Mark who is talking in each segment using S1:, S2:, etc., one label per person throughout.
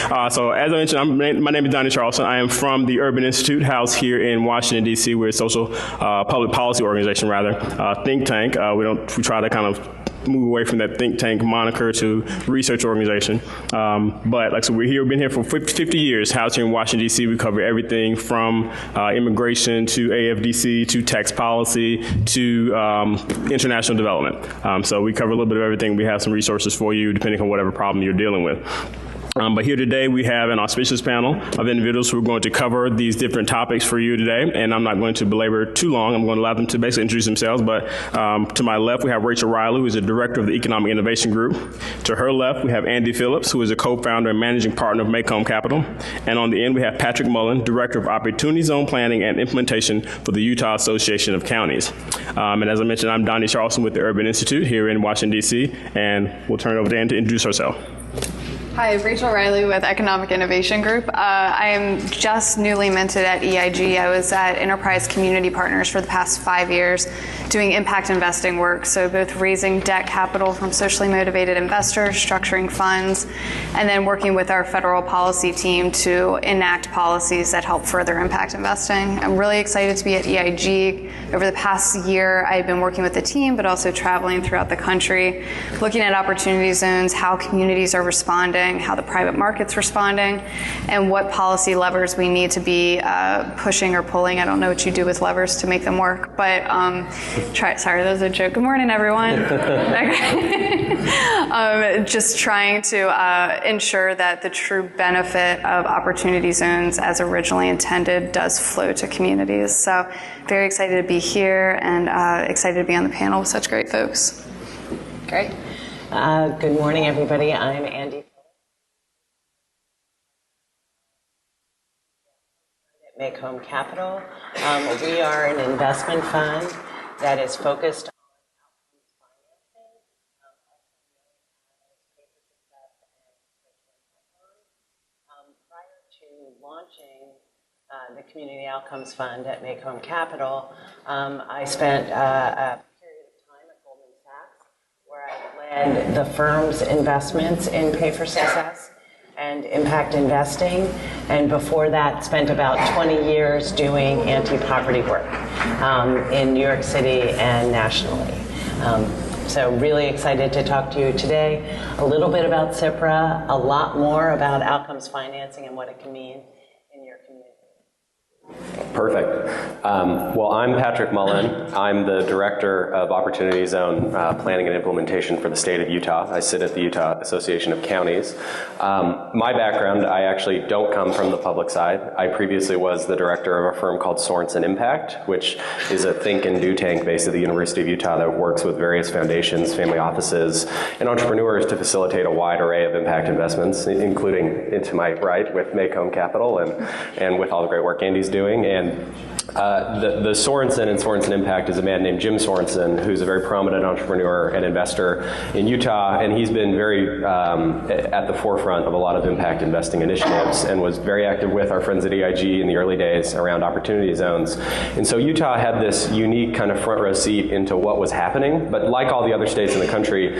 S1: So as I mentioned, my name is Donnie Charleston. I am from the Urban Institute, housed here in Washington, D.C. We're a social public policy organization, think tank. We try to kind of move away from that think tank moniker to research organization. But like I said, we've been here for 50 years, housed here in Washington, D.C. We cover everything from immigration to AFDC to tax policy to international development. So we cover a little bit of everything. We have some resources for you depending on whatever problem you're dealing with. But here today we have an auspicious panel of individuals who are going to cover these different topics for you today, and I'm not going to belabor too long. I'm going to allow them to basically introduce themselves, but to my left we have Rachel Riley, who is the Director of the Economic Innovation Group. To her left we have Andy Phillips, who is a co-founder and managing partner of NACo Capital. And on the end we have Patrick Mullen, Director of Opportunity Zone Planning and Implementation for the Utah Association of Counties. And as I mentioned, I'm Donnie Charleston with the Urban Institute here in Washington, D.C., and we'll turn it over to Ann to introduce herself.
S2: Hi, Rachel Riley with Economic Innovation Group. I am just newly minted at EIG. I was at Enterprise Community Partners for the past 5 years doing impact investing work, so both raising debt capital from socially motivated investors, structuring funds, and then working with our federal policy team to enact policies that help further impact investing. I'm really excited to be at EIG. Over the past year, I've been working with the team, but also traveling throughout the country, looking at opportunity zones, how communities are responding, how the private market's responding, and what policy levers we need to be pushing or pulling. I don't know what you do with levers to make them work, but sorry, that was a joke. Good morning, everyone. Just trying to ensure that the true benefit of opportunity zones as originally intended does flow to communities. So very excited to be here and excited to be on the panel with such great folks. Great.
S3: Good morning, everybody. I'm Andy NACo Capital. We are an investment fund that is focused on outcomes financing, prior to launching the Community Outcomes Fund at NACo Capital, I spent a period of time at Goldman Sachs where I led the firm's investments in Pay for Success and impact investing, and before that spent about 20 years doing anti-poverty work in New York City and nationally. So really excited to talk to you today. A little bit about CIPRA, a lot more about outcomes financing and what it can mean in your community.
S4: Perfect. Well, I'm Patrick Mullen. I'm the Director of Opportunity Zone Planning and Implementation for the state of Utah. I sit at the Utah Association of Counties. My background, I actually don't come from the public side. I previously was the director of a firm called Sorensen Impact, which is a think and do tank based at the University of Utah that works with various foundations, family offices, and entrepreneurs to facilitate a wide array of impact investments, including to my right with NACo Capital and with all the great work Andy's doing. And the Sorensen and Sorensen Impact is a man named Jim Sorensen, who's a very prominent entrepreneur and investor in Utah, and he's been very at the forefront of a lot of impact investing initiatives and was very active with our friends at EIG in the early days around opportunity zones. And so Utah had this unique kind of front row seat into what was happening, but like all the other states in the country,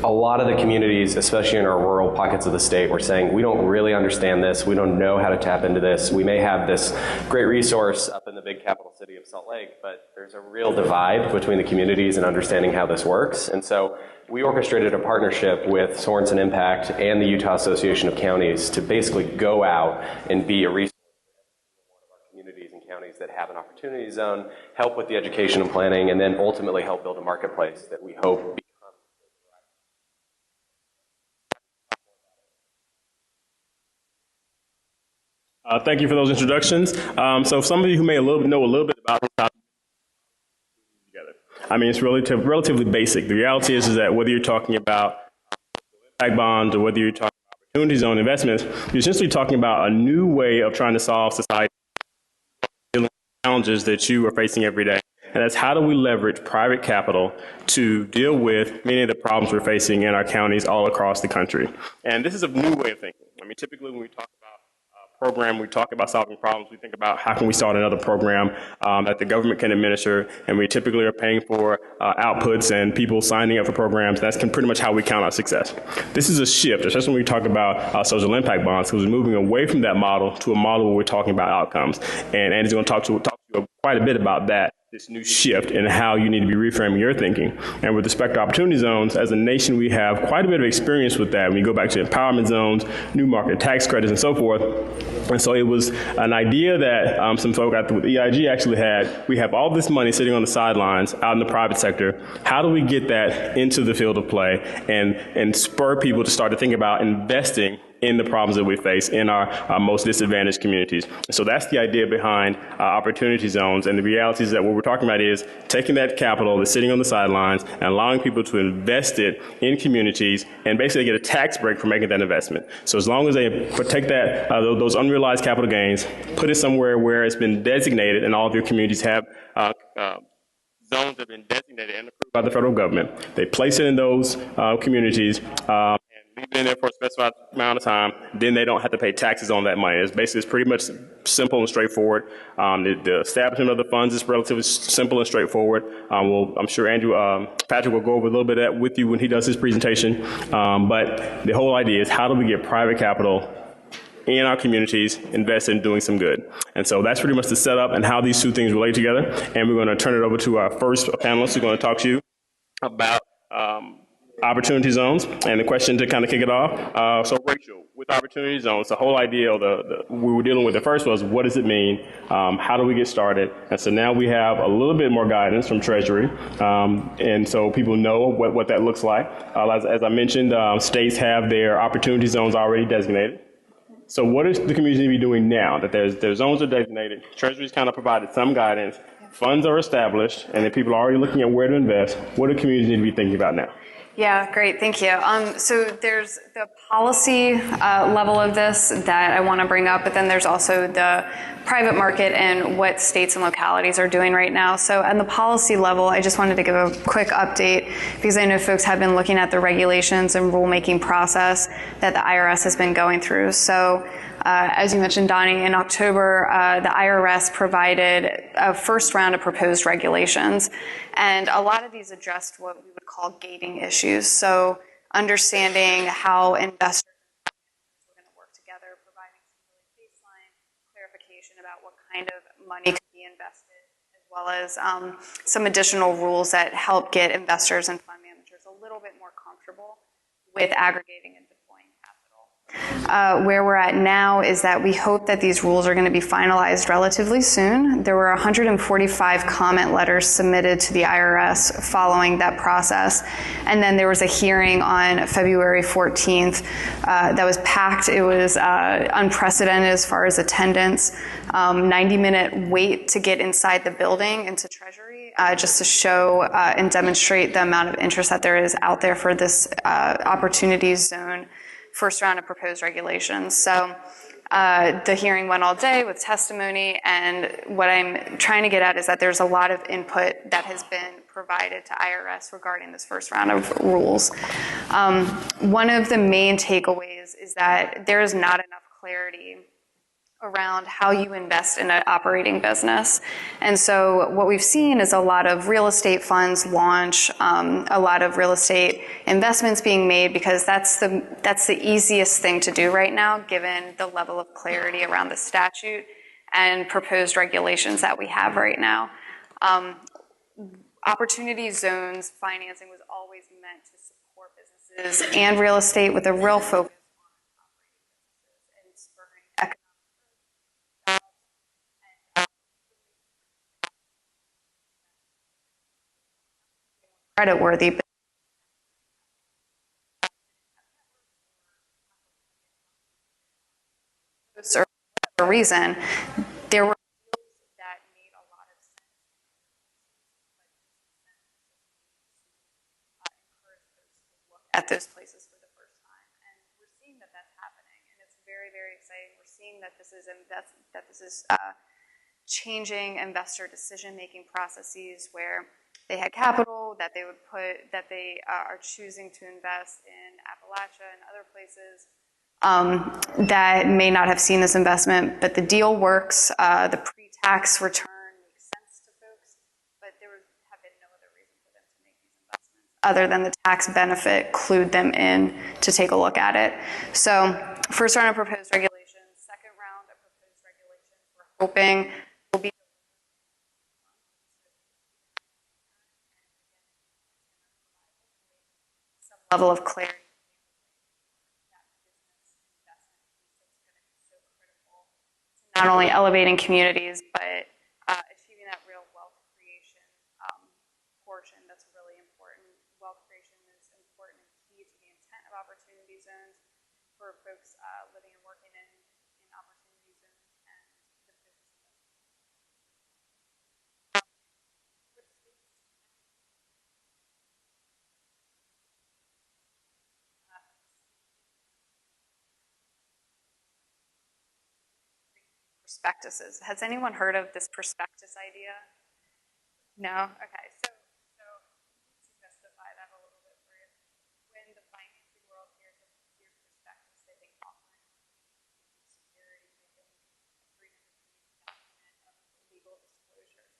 S4: a lot of the communities, especially in our rural pockets of the state, were saying, we don't really understand this, we don't know how to tap into this, we may have this great resource up in the big capital city of Salt Lake, but there's a real divide between the communities and understanding how this works. And so we orchestrated a partnership with Sorensen Impact and the Utah Association of Counties to basically go out and be a resource for one of our communities and counties that have an opportunity zone, help with the education and planning, and then ultimately help build a marketplace that we hope
S1: Thank you for those introductions. So some of you who may know a little bit about how together. I mean, it's relatively basic. The reality is that whether you're talking about impact bonds or whether you're talking about opportunity zone investments, you're essentially talking about a new way of trying to solve society challenges that you are facing every day. And that's how do we leverage private capital to deal with many of the problems we're facing in our counties all across the country. And this is a new way of thinking. I mean, typically when we talk about program, we talk about solving problems, we think about how can we start another program that the government can administer, and we typically are paying for outputs and people signing up for programs. That's pretty much how we count our success. This is a shift, especially when we talk about social impact bonds, because we're moving away from that model to a model where we're talking about outcomes. And Andy's going to talk to you quite a bit about that, this new shift in how you need to be reframing your thinking. And with respect to opportunity zones, as a nation, we have quite a bit of experience with that. When you go back to empowerment zones, new market tax credits, and so forth. And so it was an idea that some folk with EIG actually had. We have all this money sitting on the sidelines out in the private sector. How do we get that into the field of play and spur people to start to think about investing in the problems that we face in our most disadvantaged communities? And so that's the idea behind opportunity zones. And the reality is that what we're talking about is taking that capital that's sitting on the sidelines and allowing people to invest it in communities and basically get a tax break for making that investment. So as long as they take that those unrealized capital gains, put it somewhere where it's been designated, and all of your communities have zones that have been designated and approved by the federal government. They place it in those communities and leave it in there for a specified amount of time. Then they don't have to pay taxes on that money. It's pretty much simple and straightforward. The establishment of the funds is relatively simple and straightforward. I'm sure Patrick will go over a little bit of that with you when he does his presentation. But the whole idea is, how do we get private capital in our communities, invest in doing some good? And so that's pretty much the setup and how these two things relate together. And we're going to turn it over to our first panelist who's going to talk to you about opportunity zones. And the question to kind of kick it off, so Rachel, with opportunity zones, the whole idea we were dealing with at first was, what does it mean? How do we get started? And so now we have a little bit more guidance from Treasury. And so people know what that looks like. As I mentioned, states have their opportunity zones already designated. So what is the community be doing now that their zones are designated? Treasury's kind of provided some guidance. Funds are established, and then people are already looking at where to invest. What do communities need to be thinking about now?
S2: Yeah, great, thank you. So there's the policy level of this that I want to bring up, but then there's also the private market and what states and localities are doing right now. So on the policy level, I just wanted to give a quick update because I know folks have been looking at the regulations and rulemaking process that the IRS has been going through. So as you mentioned, Donnie, in October, the IRS provided a first round of proposed regulations, and a lot of these addressed what we would call gating issues. So understanding how investors are going to work together, providing some really baseline clarification about what kind of money could be invested, as well as some additional rules that help get investors and fund managers a little bit more comfortable with aggregating and deploying capital. Where we're at now is that we hope that these rules are going to be finalized relatively soon. There were 145 comment letters submitted to the IRS following that process. And then there was a hearing on February 14th that was packed. It was unprecedented as far as attendance. 90-minute wait to get inside the building into Treasury just to show and demonstrate the amount of interest that there is out there for this opportunity zone first round of proposed regulations. So the hearing went all day with testimony, and what I'm trying to get at is that there's a lot of input that has been provided to IRS regarding this first round of rules. One of the main takeaways is that there is not enough clarity around how you invest in an operating business. And so what we've seen is a lot of real estate funds launch, a lot of real estate investments being made, because that's the easiest thing to do right now, given the level of clarity around the statute and proposed regulations that we have right now. Opportunity zones financing was always meant to support businesses and real estate with a real focus on operating businesses and spurring economic creditworthy. For whatever reason, there were deals that made a lot of sense, but encourage folks to look at those places for the first time. And we're seeing that that's happening, and it's very, very exciting. We're seeing that this is changing investor decision-making processes where they had capital that they would put, that they are choosing to invest in Appalachia and other places, that may not have seen this investment, but the deal works. The pre-tax return makes sense to folks, but there have been no other reason for them to make these investments other than the tax benefit clued them in to take a look at it. So first round of proposed regulations, second round of proposed regulations, we're hoping will be some level of clarity. Not only elevating communities, but achieving that real wealth creation portion that's really important. Wealth creation is important and key to the intent of opportunity zones for folks living and working in opportunity zones and the business prospectuses. Has anyone heard of this prospectus idea? No? Okay. So to justify that a little bit for you, when the financing world hears prospectus, they think offering security, they think a 300-page document of legal disclosures.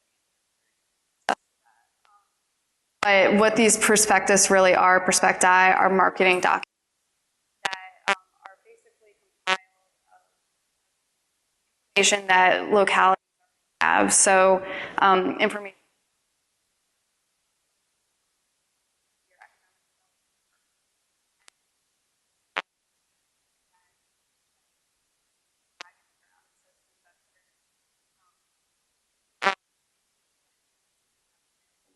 S2: But what these prospectus really are, prospecti, are marketing documents that are basically compiled of information that localities have. So information.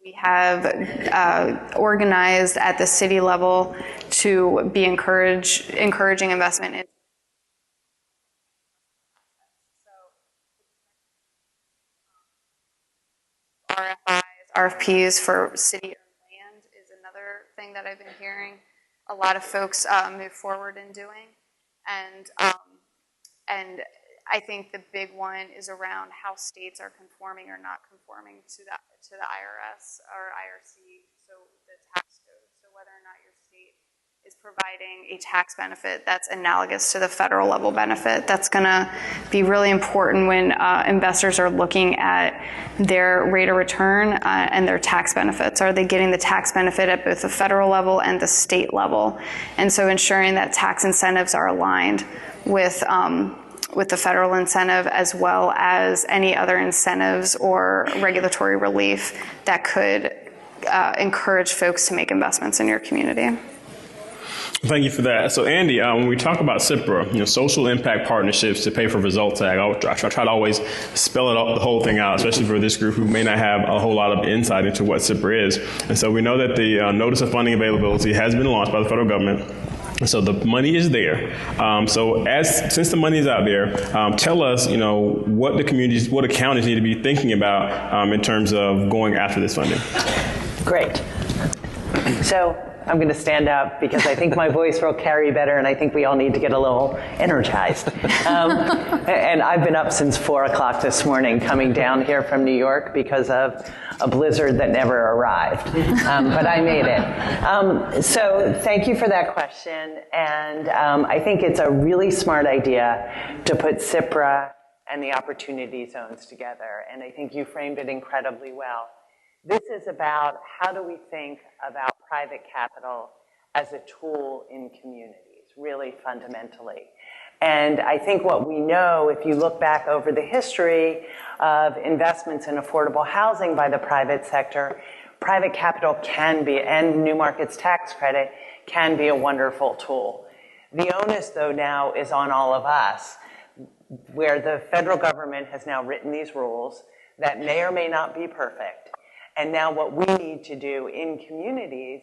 S2: We have organized at the city level to be encouraging investment in RFIs, RFPs for city-owned land is another thing that I've been hearing a lot of folks move forward in doing, and I think the big one is around how states are conforming or not conforming to the IRS or IRC, so the tax code. So whether or not your state is providing a tax benefit that's analogous to the federal level benefit. That's going to be really important when investors are looking at their rate of return and their tax benefits. Are they getting the tax benefit at both the federal level and the state level? And so ensuring that tax incentives are aligned with the federal incentive, as well as any other incentives or regulatory relief that could encourage folks to make investments in your community.
S1: Thank you for that. So, Andy, when we talk about CIPRA, social impact partnerships to pay for results tag, I try to always spell it out, the whole thing out, especially for this group who may not have a whole lot of insight into what CIPRA is. And so we know that the Notice of Funding Availability has been launched by the federal government. So the money is there. Since the money is out there, tell us, what the communities, what the counties need to be thinking about in terms of going after this funding.
S3: Great. So I'm going to stand up because I think my voice will carry better, and I think we all need to get a little energized. And I've been up since 4 o'clock this morning coming down here from New York because of a blizzard that never arrived. But I made it. So thank you for that question. And I think it's a really smart idea to put CIPRA and the opportunity zones together. And I think you framed it incredibly well. This is about how do we think about private capital as a tool in communities, really fundamentally. And I think what we know, if you look back over the history of investments in affordable housing by the private sector, private capital can be, and New Markets Tax Credit can be a wonderful tool. The onus, though, now is on all of us, where the federal government has now written these rules that may or may not be perfect. And now what we need to do in communities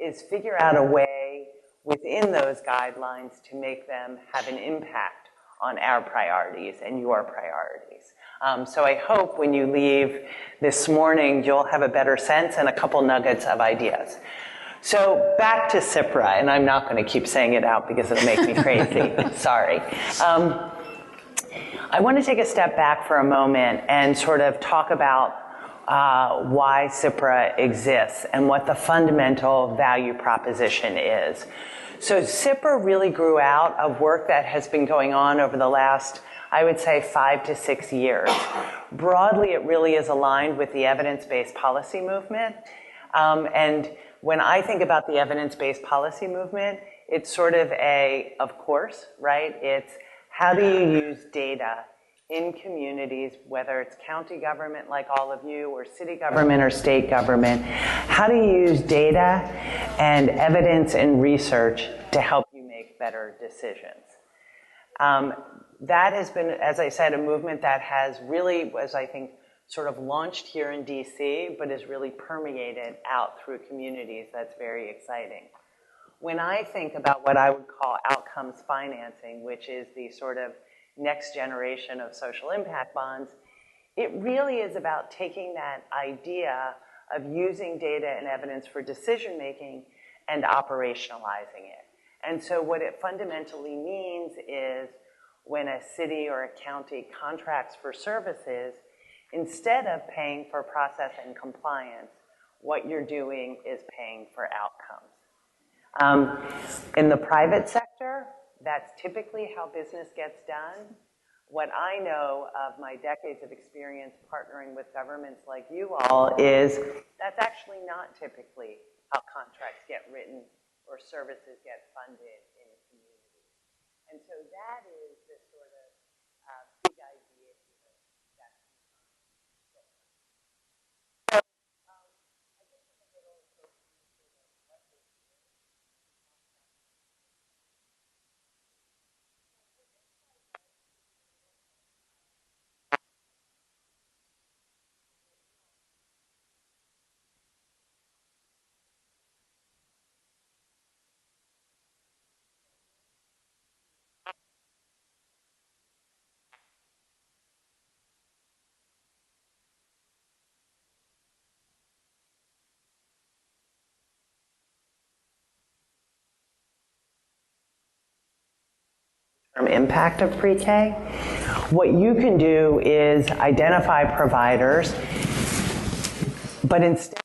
S3: is figure out a way within those guidelines to make them have an impact on our priorities and your priorities. So I hope when you leave this morning, you'll have a better sense and a couple nuggets of ideas. So back to CIPRA, and I'm not going to keep saying it out because it'll make me crazy. Sorry. I want to take a step back for a moment and sort of talk about why CIPRA exists and what the fundamental value proposition is. So SIPR really grew out of work that has been going on over the last, I would say, 5 to 6 years. Broadly, it really is aligned with the evidence-based policy movement. And when I think about the evidence-based policy movement, it's sort of course, right? It's how do you use data in communities, whether it's county government like all of you, or city government or state government, how do you use data and evidence and research to help you make better decisions? That has been, as I said, a movement that has really, was I think, sort of launched here in DC, but is really permeated out through communities. That's very exciting. When I think about what I would call outcomes financing, which is the sort of next generation of social impact bonds, it really is about taking that idea of using data and evidence for decision making and operationalizing it. And so what it fundamentally means is when a city or a county contracts for services, instead of paying for process and compliance, what you're doing is paying for outcomes. In the private sector, that's typically how business gets done. What I know of my decades of experience partnering with governments like you all is that's actually not typically how contracts get written or services get funded in communities. And so that is the sort of big idea here that's different. So I guess in the middle is sort of what this is. Impact of pre-K. What you can do is identify providers, but instead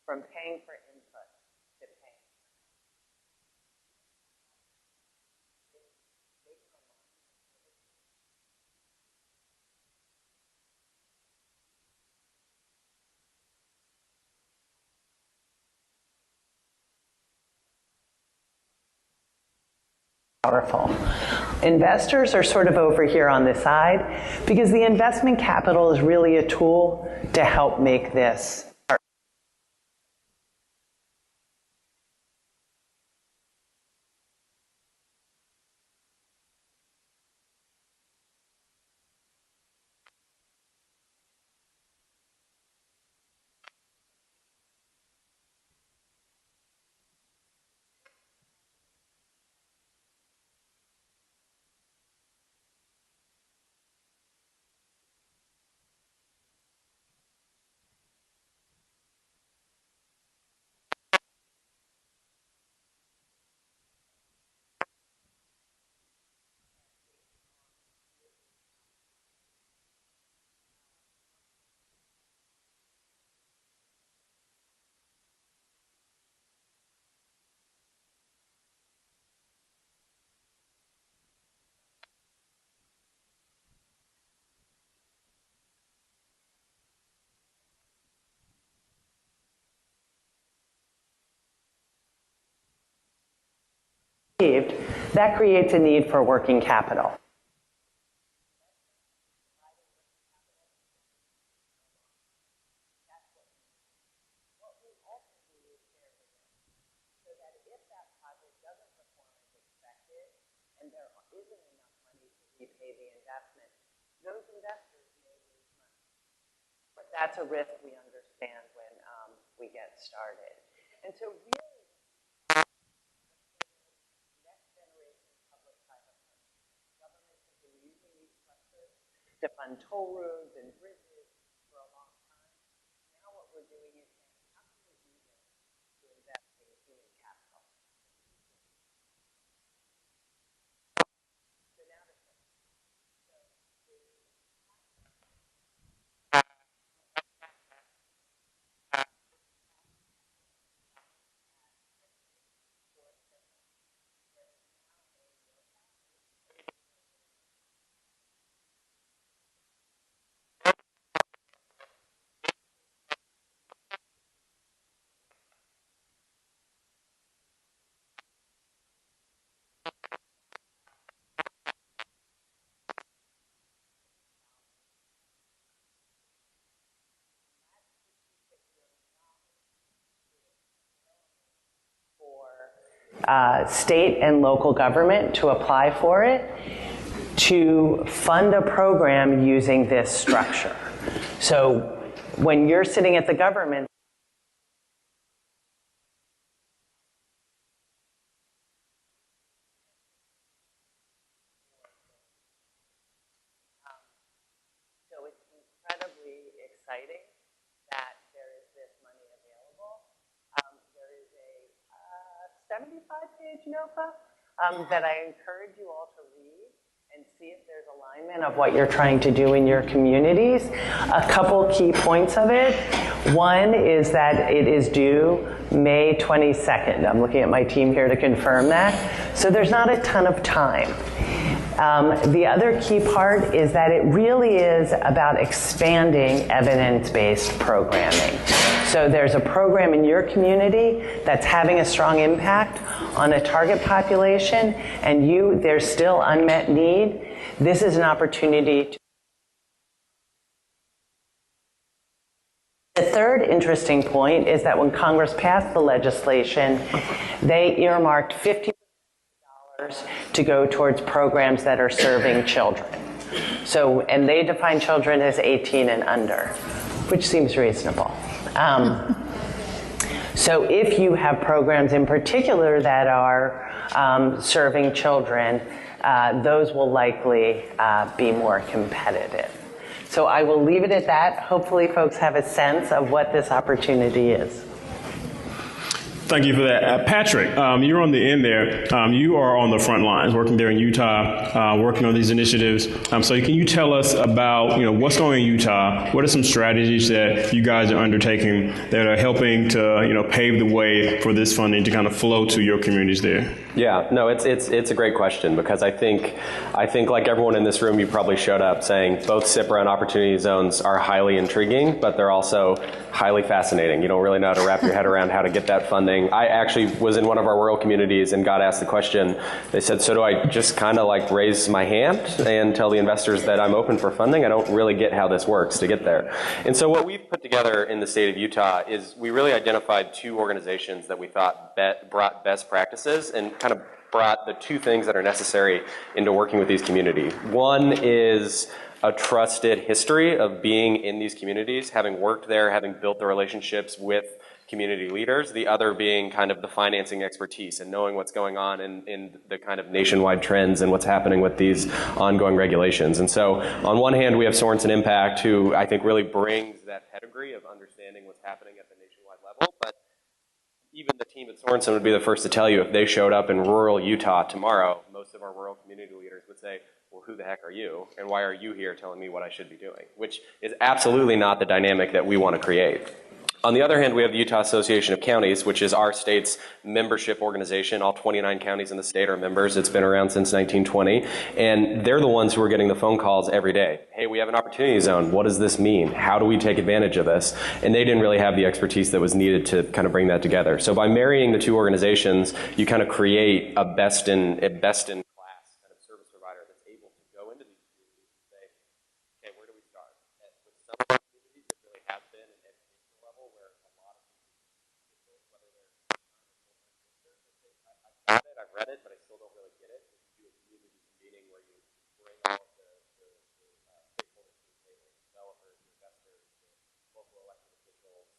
S3: from paying for input to paying. Powerful. Investors are sort of over here on this side because the investment capital is really a tool to help make this. That creates a need for working capital. And there isn't enough money to repay the investment, those investors may lose money. But that's a risk we understand when we get started. And so really, next generation public-private partnerships. Governments have been using these clusters to fund toll roads and bridges for a long time. Now what we're doing is saying, how can we use this to invest in human capital? state and local government to apply for it to fund a program using this structure. So when you're sitting at the government, so it's incredibly exciting that there is this money available. There is a 75-page NOFA that I encourage you all to read and see if there's alignment of what you're trying to do in your communities. A couple key points of it. One is that it is due May 22nd. I'm looking at my team here to confirm that. So there's not a ton of time. The other key part is that it really is about expanding evidence-based programming. So there's a program in your community that's having a strong impact on a target population, and there's still unmet need. This is an opportunity to. The third interesting point is that when Congress passed the legislation, they earmarked $50 to go towards programs that are serving children. So, and they define children as 18 and under, which seems reasonable. So if you have programs in particular that are serving children, those will likely be more competitive. So I will leave it at that. Hopefully folks have a sense of what this opportunity is.
S1: Thank you for that. Patrick, you're on the end there. You are on the front lines, working there in Utah, working on these initiatives. So can you tell us about, what's going on in Utah? What are some strategies that you guys are undertaking that are helping to, pave the way for this funding to kind of flow to your communities there?
S4: Yeah, no, it's a great question, because I think like everyone in this room, you probably showed up saying both SIPRA and Opportunity Zones are highly intriguing, but they're also highly fascinating. You don't really know how to wrap your head around how to get that funding. I actually was in one of our rural communities and got asked the question. They said, so do I just kind of like raise my hand and tell the investors that I'm open for funding? I don't really get how this works to get there. And so what we've put together in the state of Utah is we really identified two organizations that we thought brought best practices and kind of brought the two things that are necessary into working with these communities. One is a trusted history of being in these communities, having worked there, having built the relationships with community leaders. The other being kind of the financing expertise and knowing what's going on in the kind of nationwide trends and what's happening with these ongoing regulations. And so on one hand, we have Sorensen Impact, who I think really brings that pedigree of understanding what's happening at the nationwide level. But even the team at Sorensen would be the first to tell you if they showed up in rural Utah tomorrow, most of our rural community leaders would say, well, who the heck are you? And why are you here telling me what I should be doing? Which is absolutely not the dynamic that we want to create. On the other hand, we have the Utah Association of Counties, which is our state's membership organization. All 29 counties in the state are members. It's been around since 1920. And they're the ones who are getting the phone calls every day. Hey, we have an opportunity zone. What does this mean? How do we take advantage of this? And they didn't really have the expertise that was needed to kind of bring that together. So by marrying the two organizations, you kind of create a best in class kind of service provider that's able to go into these communities and say, okay, where do we start? And with some of our communities, it really has been an educational level where a lot of people, whether they're I've got it, I've read it, but I still don't really get it. If you do a community meeting where you bring all of the stakeholders to the table, developers, investors, the local elected officials,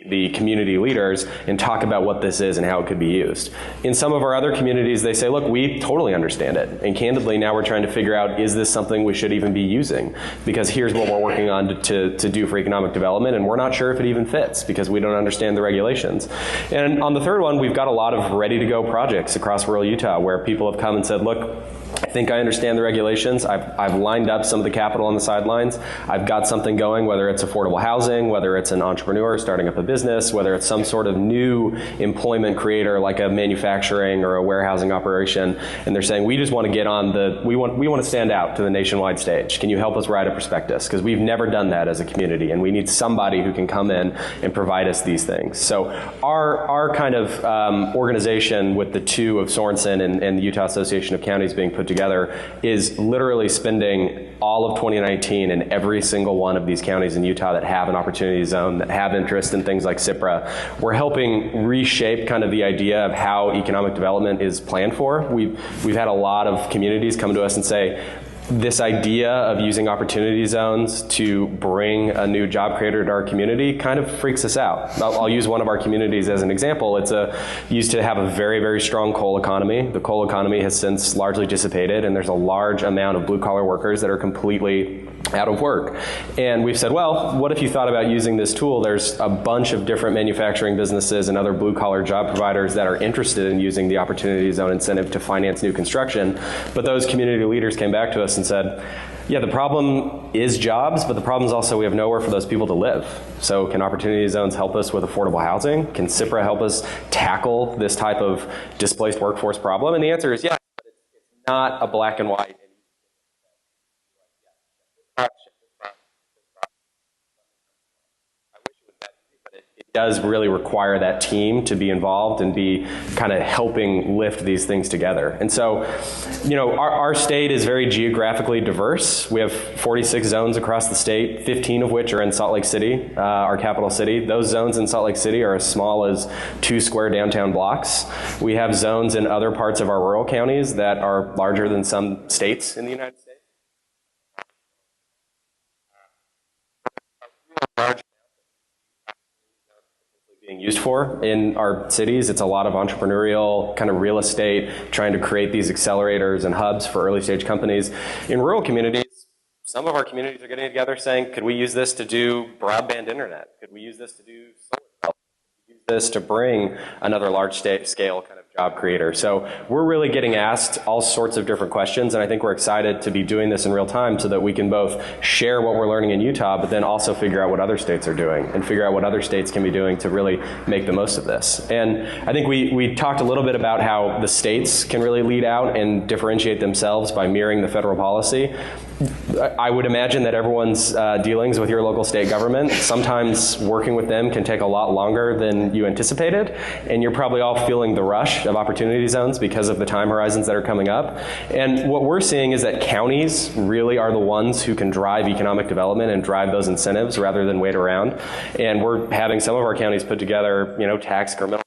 S4: the community leaders, and talk about what this is and how it could be used. In some of our other communities, they say, look, we totally understand it. And candidly, now we're trying to figure out, is this something we should even be using? Because here's what we're working on to do for economic development, and we're not sure if it even fits because we don't understand the regulations. And on the third one, we've got a lot of ready-to-go projects across rural Utah where people have come and said, look, I think I understand the regulations. I've lined up some of the capital on the sidelines. I've got something going, whether it's affordable housing, whether it's an entrepreneur starting up a business, whether it's some sort of new employment creator like a manufacturing or a warehousing operation. And they're saying, we just want to get on we want to stand out to the nationwide stage. Can you help us write a prospectus? Because we've never done that as a community, and we need somebody who can come in and provide us these things. So our kind of organization with the two of Sorensen and the Utah Association of Counties being put together together is literally spending all of 2019 in every single one of these counties in Utah that have an opportunity zone, that have interest in things like CIPRA. We're helping reshape kind of the idea of how economic development is planned for. We've had a lot of communities come to us and say, this idea of using opportunity zones to bring a new job creator to our community kind of freaks us out. I'll use one of our communities as an example. It's used to have a very, very strong coal economy. The coal economy has since largely dissipated, and there's a large amount of blue-collar workers that are completely out of work. And we've said, well, what if you thought about using this tool? There's a bunch of different manufacturing businesses and other blue-collar job providers that are interested in using the opportunity zone incentive to finance new construction. But those community leaders came back to us and said, yeah, the problem is jobs, but the problem is also we have nowhere for those people to live. So can opportunity zones help us with affordable housing? Can CIPRA help us tackle this type of displaced workforce problem? And the answer is yes, but it's not a black and white. Does really require that team to be involved and be kind of helping lift these things together. And so, you know, our state is very geographically diverse. We have 46 zones across the state, 15 of which are in Salt Lake City, our capital city. Those zones in Salt Lake City are as small as 2 square downtown blocks. We have zones in other parts of our rural counties that are larger than some states in the United States. Being used for in our cities. It's a lot of entrepreneurial kind of real estate, trying to create these accelerators and hubs for early stage companies. In rural communities, some of our communities are getting together saying, could we use this to do broadband internet? Could we use this to do solar power? Could we use this to bring another large scale kind of job creator? So we're really getting asked all sorts of different questions, and I think we're excited to be doing this in real time so that we can both share what we're learning in Utah, but then also figure out what other states are doing and figure out what other states can be doing to really make the most of this. And I think we talked a little bit about how the states can really lead out and differentiate themselves by mirroring the federal policy. I would imagine that everyone's dealings with your local state government, sometimes working with them can take a lot longer than you anticipated, and you're probably all feeling the rush of opportunity zones because of the time horizons that are coming up. And what we're seeing is that counties really are the ones who can drive economic development and drive those incentives rather than wait around. And we're having some of our counties put together, you know, tax incremental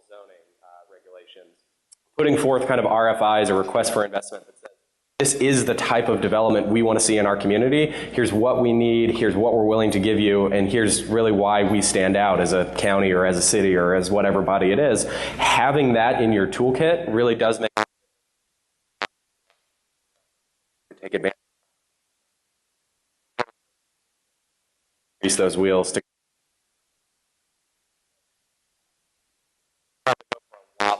S4: zoning regulations, putting forth kind of RFIs or requests for investment that says, this is the type of development we want to see in our community. Here's what we need. Here's what we're willing to give you. And here's really why we stand out as a county or as a city or as whatever body it is. Having that in your toolkit really does make take advantage. Grease those wheels to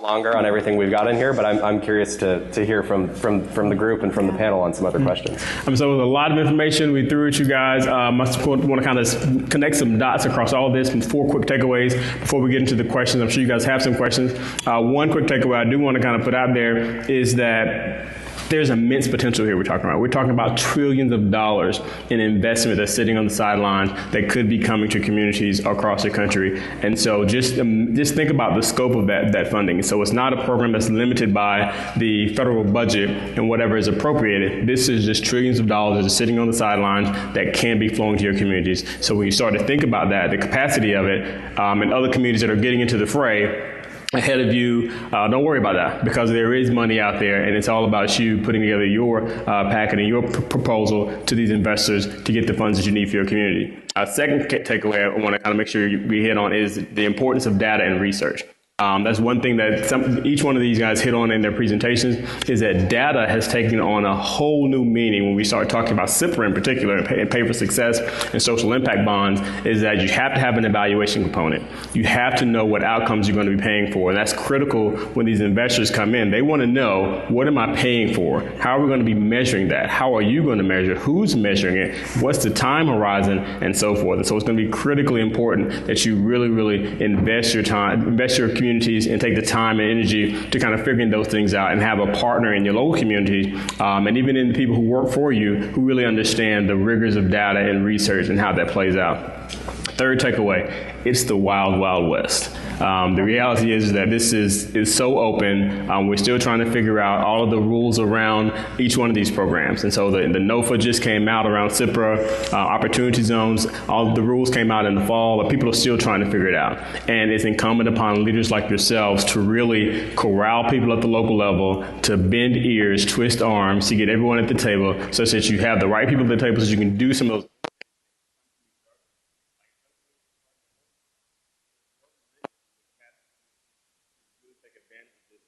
S4: longer on everything we've got in here, but I'm curious to hear from the group and from the panel on some other questions.
S1: So there's a lot of information we threw at you guys. I want to kind of connect some dots across all of this and 4 quick takeaways before we get into the questions. I'm sure you guys have some questions. One quick takeaway I do want to kind of put out there is that there's immense potential here we're talking about. We're talking about trillions of dollars in investment that's sitting on the sidelines that could be coming to communities across the country. And so just think about the scope of that funding. So it's not a program that's limited by the federal budget and whatever is appropriated. This is just trillions of dollars that are sitting on the sidelines that can be flowing to your communities. So when you start to think about that, the capacity of it, and other communities that are getting into the fray ahead of you, don't worry about that, because there is money out there, and it's all about you putting together your packet and your proposal to these investors to get the funds that you need for your community. Second takeaway I want to kind of make sure we hit on is the importance of data and research. That's one thing that each one of these guys hit on in their presentations, is that data has taken on a whole new meaning when we start talking about CIPRA in particular and pay for success and social impact bonds, is that you have to have an evaluation component. You have to know what outcomes you're going to be paying for, and that's critical when these investors come in. They want to know, what am I paying for? How are we going to be measuring that? How are you going to measure? Who's measuring it? What's the time horizon, and so forth? And so it's going to be critically important that you really, really invest your time, invest your communities, and take the time and energy to kind of figuring those things out, and have a partner in your local community, and even in the people who work for you, who really understand the rigors of data and research and how that plays out. Third takeaway, it's the wild, wild west. The reality is that this is so open. We're still trying to figure out all of the rules around each one of these programs. And so the NOFA just came out around CIPRA, opportunity zones. All of the rules came out in the fall, but people are still trying to figure it out. And it's incumbent upon leaders like yourselves to really corral people at the local level, to bend ears, twist arms, to get everyone at the table such that you have the right people at the table so you can do some of those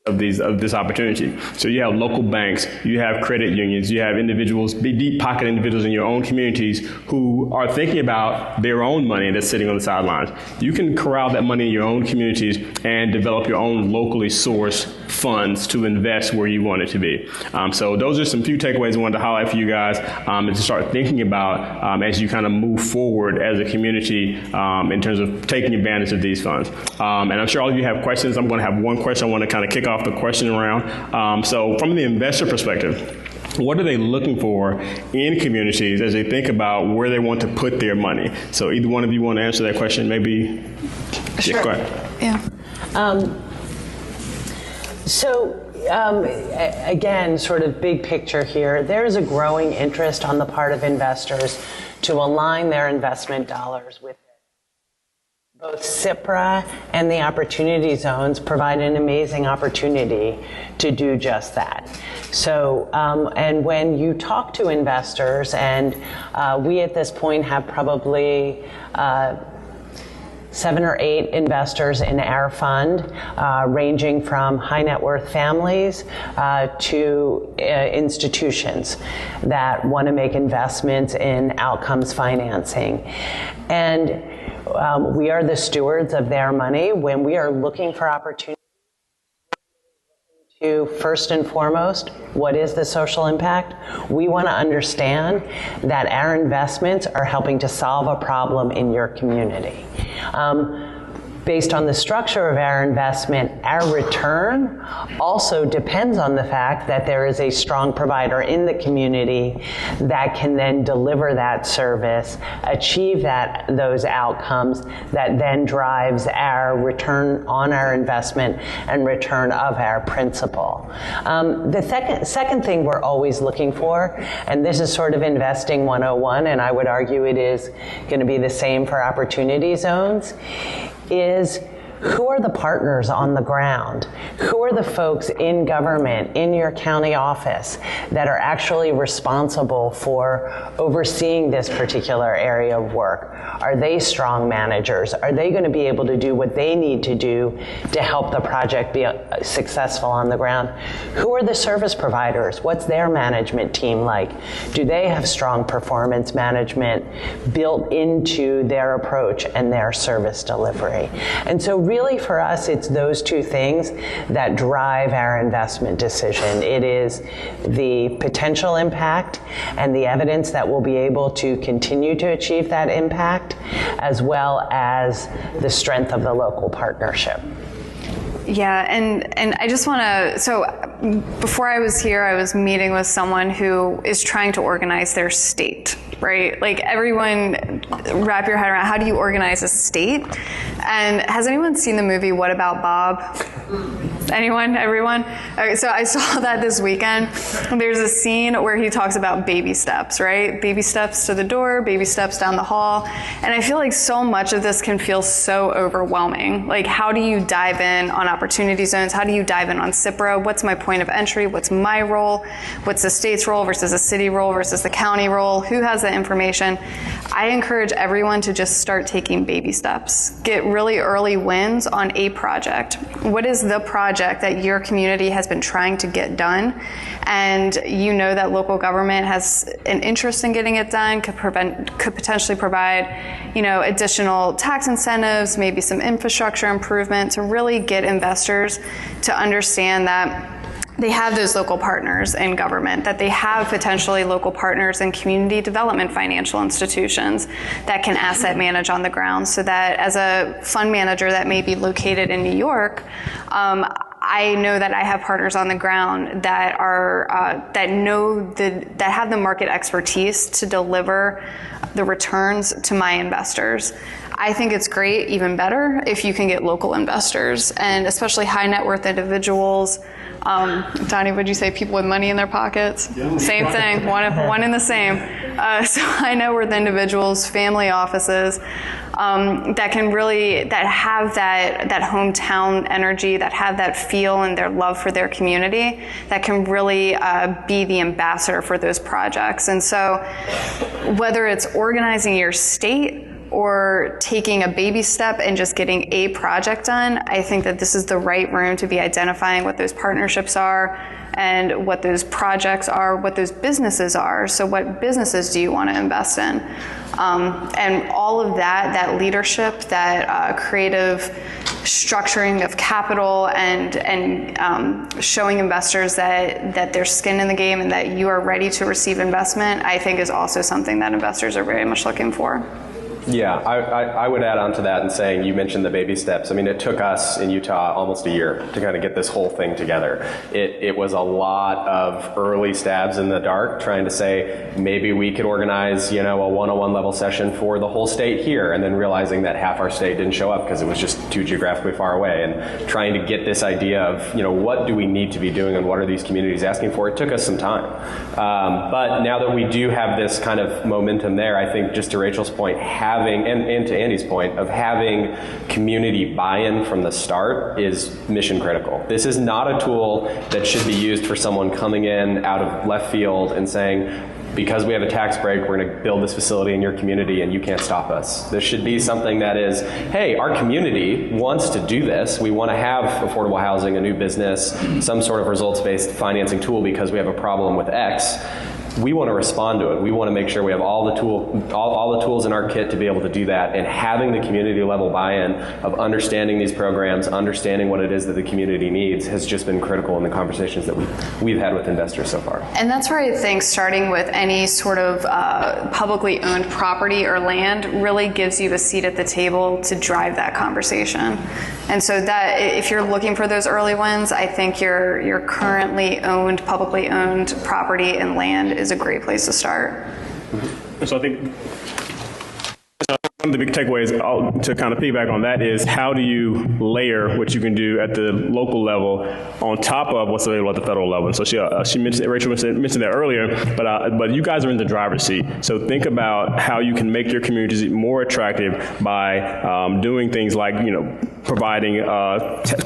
S1: of this opportunity. So you have local banks, you have credit unions, you have individuals, deep pocket individuals in your own communities who are thinking about their own money that's sitting on the sidelines. You can corral that money in your own communities and develop your own locally sourced funds to invest where you want it to be. So those are some few takeaways I wanted to highlight for you guys and to start thinking about as you kind of move forward as a community in terms of taking advantage of these funds. And I'm sure all of you have questions. I'm going to have one question I want to kind of kick off the question around. So from the investor perspective, what are they looking for in communities as they think about where they want to put their money? So either one of you want to answer that question, maybe?
S2: Sure.
S1: Yeah, go ahead.
S2: Yeah.
S3: Again, sort of big picture here, there is a growing interest on the part of investors to align their investment dollars with both CIPRA and the opportunity zones provide an amazing opportunity to do just that. So, and when you talk to investors, and we at this point have probably 7 or 8 investors in our fund, ranging from high net worth families to institutions that want to make investments in outcomes financing. And we are the stewards of their money. When we are looking for opportunities, to first and foremost, what is the social impact? We want to understand that our investments are helping to solve a problem in your community. Based on the structure of our investment, our return also depends on the fact that there is a strong provider in the community that can then deliver that service, achieve those outcomes that then drives our return on our investment and return of our principal. The second thing we're always looking for, and this is sort of investing 101, and I would argue it is going to be the same for opportunity zones, is who are the partners on the ground? Who are the folks in government, in your county office, that are actually responsible for overseeing this particular area of work? Are they strong managers? Are they going to be able to do what they need to do to help the project be successful on the ground? Who are the service providers? What's their management team like? Do they have strong performance management built into their approach and their service delivery? And so really for us, it's those two things that drive our investment decision. It is the potential impact and the evidence that we'll be able to continue to achieve that impact, as well as the strength of the local partnership.
S2: Yeah, and I just want to, so before I was here, I was meeting with someone who is trying to organize their state, right? Like everyone, wrap your head around, how do you organize a state? And has anyone seen the movie What About Bob? Anyone? Everyone? Okay, so I saw that this weekend. There's a scene where he talks about baby steps, right? Baby steps to the door, baby steps down the hall. And I feel like so much of this can feel so overwhelming. Like, how do you dive in on opportunity zones? How do you dive in on CIPRA? What's my point of entry? What's my role? What's the state's role versus the city role versus the county role? Who has the information? I encourage everyone to just start taking baby steps. Get really early wins on a project. What is the project that your community has been trying to get done? And you know that local government has an interest in getting it done, could potentially provide, additional tax incentives, maybe some infrastructure improvement to really get investors to understand that they have those local partners in government, that they have potentially local partners in community development financial institutions that can asset manage on the ground, so that as a fund manager that may be located in New York, I know that I have partners on the ground that are that have the market expertise to deliver the returns to my investors. I think it's great, even better, if you can get local investors, and especially high net worth individuals. Donnie, would you say people with money in their pockets? Yeah. Same thing, one and the same. So high net worth individuals, family offices, that can really, that have that hometown energy, that have that feel and their love for their community, that can really be the ambassador for those projects. And so whether it's organizing your state or taking a baby step and just getting a project done, I think that this is the right room to be identifying what those partnerships are and what those projects are, what those businesses are. So what businesses do you want to invest in? And all of that leadership, that creative structuring of capital and showing investors that there's skin in the game and that you are ready to receive investment, I think is also something that investors are very much looking for.
S4: Yeah, I would add on to that and saying, you mentioned the baby steps. I mean, it took us in Utah almost a year to kind of get this whole thing together. It was a lot of early stabs in the dark, trying to say, maybe we could organize, a 101 level session for the whole state here, and then realizing that half our state didn't show up because it was just too geographically far away, and trying to get this idea of, what do we need to be doing and what are these communities asking for. It took us some time. But now that we do have this kind of momentum there, I think, just to Rachel's point, having, and to Andy's point, of having community buy-in from the start is mission critical. This is not a tool that should be used for someone coming in out of left field and saying, because we have a tax break, we're going to build this facility in your community and you can't stop us. This should be something that is, hey, our community wants to do this. We want to have affordable housing, a new business, some sort of results-based financing tool because we have a problem with X. We want to respond to it. We want to make sure we have all the tools in our kit to be able to do that, and having the community level buy-in of understanding these programs, understanding what it is that the community needs has just been critical in the conversations that we've had with investors so far. And
S2: that's where I think starting with any sort of publicly owned property or land really gives you a seat at the table to drive that conversation. And so that if you're looking for those early wins, I think your currently owned, publicly owned property and land is a great place to start.
S1: So I think one of the big takeaways to kind of piggyback on that is, how do you layer what you can do at the local level on top of what's available at the federal level? And so she mentioned, Rachel mentioned that earlier, but you guys are in the driver's seat. So think about how you can make your communities more attractive by doing things like, providing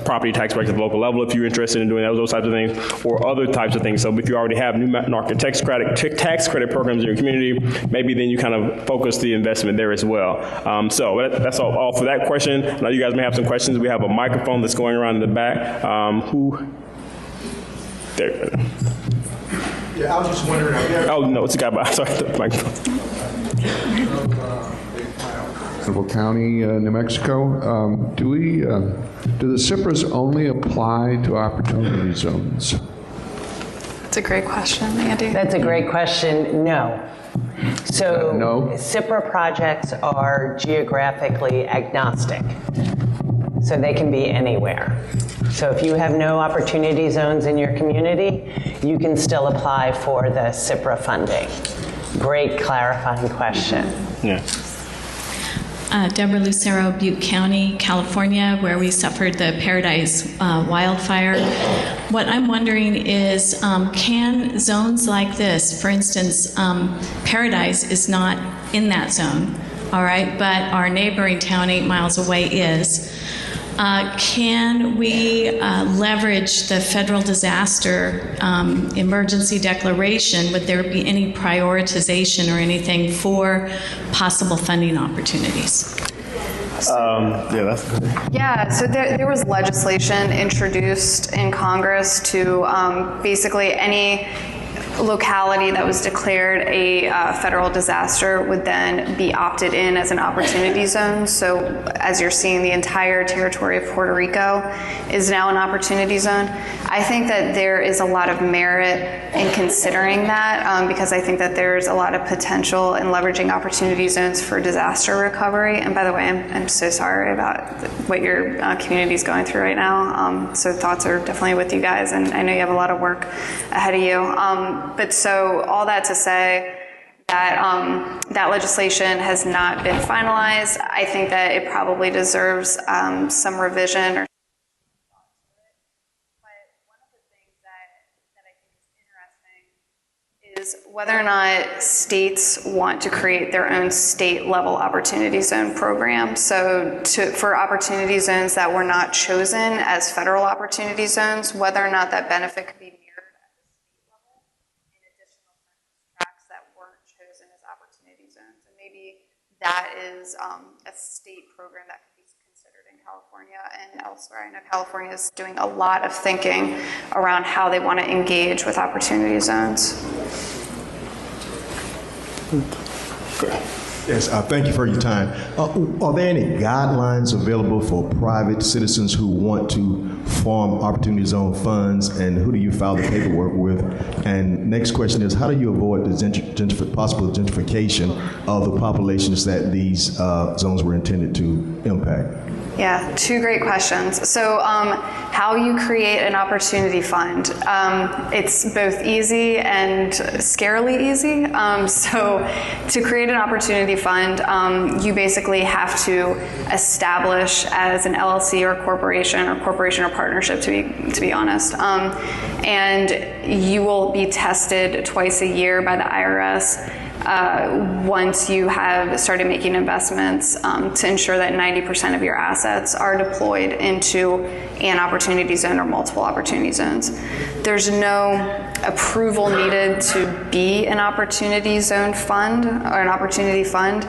S1: property tax breaks at the local level if you're interested in doing those types of things, or other types of things. So if you already have new market tax credit programs in your community, maybe then you kind of focus the investment there as well. So that's all for that question. I know you guys may have some questions. We have a microphone that's going around in the back. There.
S5: Yeah, I was just wondering.
S1: Oh, no, it's a guy by. Sorry, the microphone.
S5: County, New Mexico. Do the CIPRAs only apply to opportunity zones?
S2: That's a great question, Andy.
S3: That's a great question. No. So
S5: no?
S3: CIPRA projects are geographically agnostic. So they can be anywhere. So if you have no opportunity zones in your community, you can still apply for the CIPRA funding. Great clarifying question.
S1: Yeah.
S6: Deborah Lucero, Butte County, California, where we suffered the Paradise wildfire. What I'm wondering is, can zones like this, for instance, Paradise is not in that zone, all right, but our neighboring town 8 miles away is. Can we leverage the federal disaster emergency declaration? Would there be any prioritization or anything for possible funding opportunities?
S2: Yeah, so there was legislation introduced in Congress to basically any locality that was declared a federal disaster would then be opted in as an opportunity zone. So as you're seeing, the entire territory of Puerto Rico is now an opportunity zone. I think that there is a lot of merit in considering that because I think that there's a lot of potential in leveraging opportunity zones for disaster recovery. And by the way, I'm so sorry about what your community is going through right now. So thoughts are definitely with you guys, and I know you have a lot of work ahead of you. But so all that to say, that legislation has not been finalized. I think that it probably deserves some revision. But one of the things that I think is interesting is whether or not states want to create their own state-level opportunity zone program. So for opportunity zones that were not chosen as federal opportunity zones, whether or not that benefit could be mirrored at the state level in additional census tracts that weren't chosen as opportunity zones. And maybe that is a state program that could be considered in California and elsewhere. I know California is doing a lot of thinking around how they want to engage with opportunity zones.
S7: Yes, thank you for your time. Are there any guidelines available for private citizens who want to form opportunity zone funds, and who do you file the paperwork with? And next question is, how do you avoid the possible gentrification of the populations that these zones were intended to impact?
S2: Yeah, two great questions. So how you create an opportunity fund. It's both easy and scarily easy. So to create an opportunity fund, you basically have to establish as an LLC or corporation or partnership, to be honest. And you will be tested twice a year by the IRS once you have started making investments to ensure that 90% of your assets are deployed into an opportunity zone or multiple opportunity zones. There's no approval needed to be an opportunity zone fund or an opportunity fund.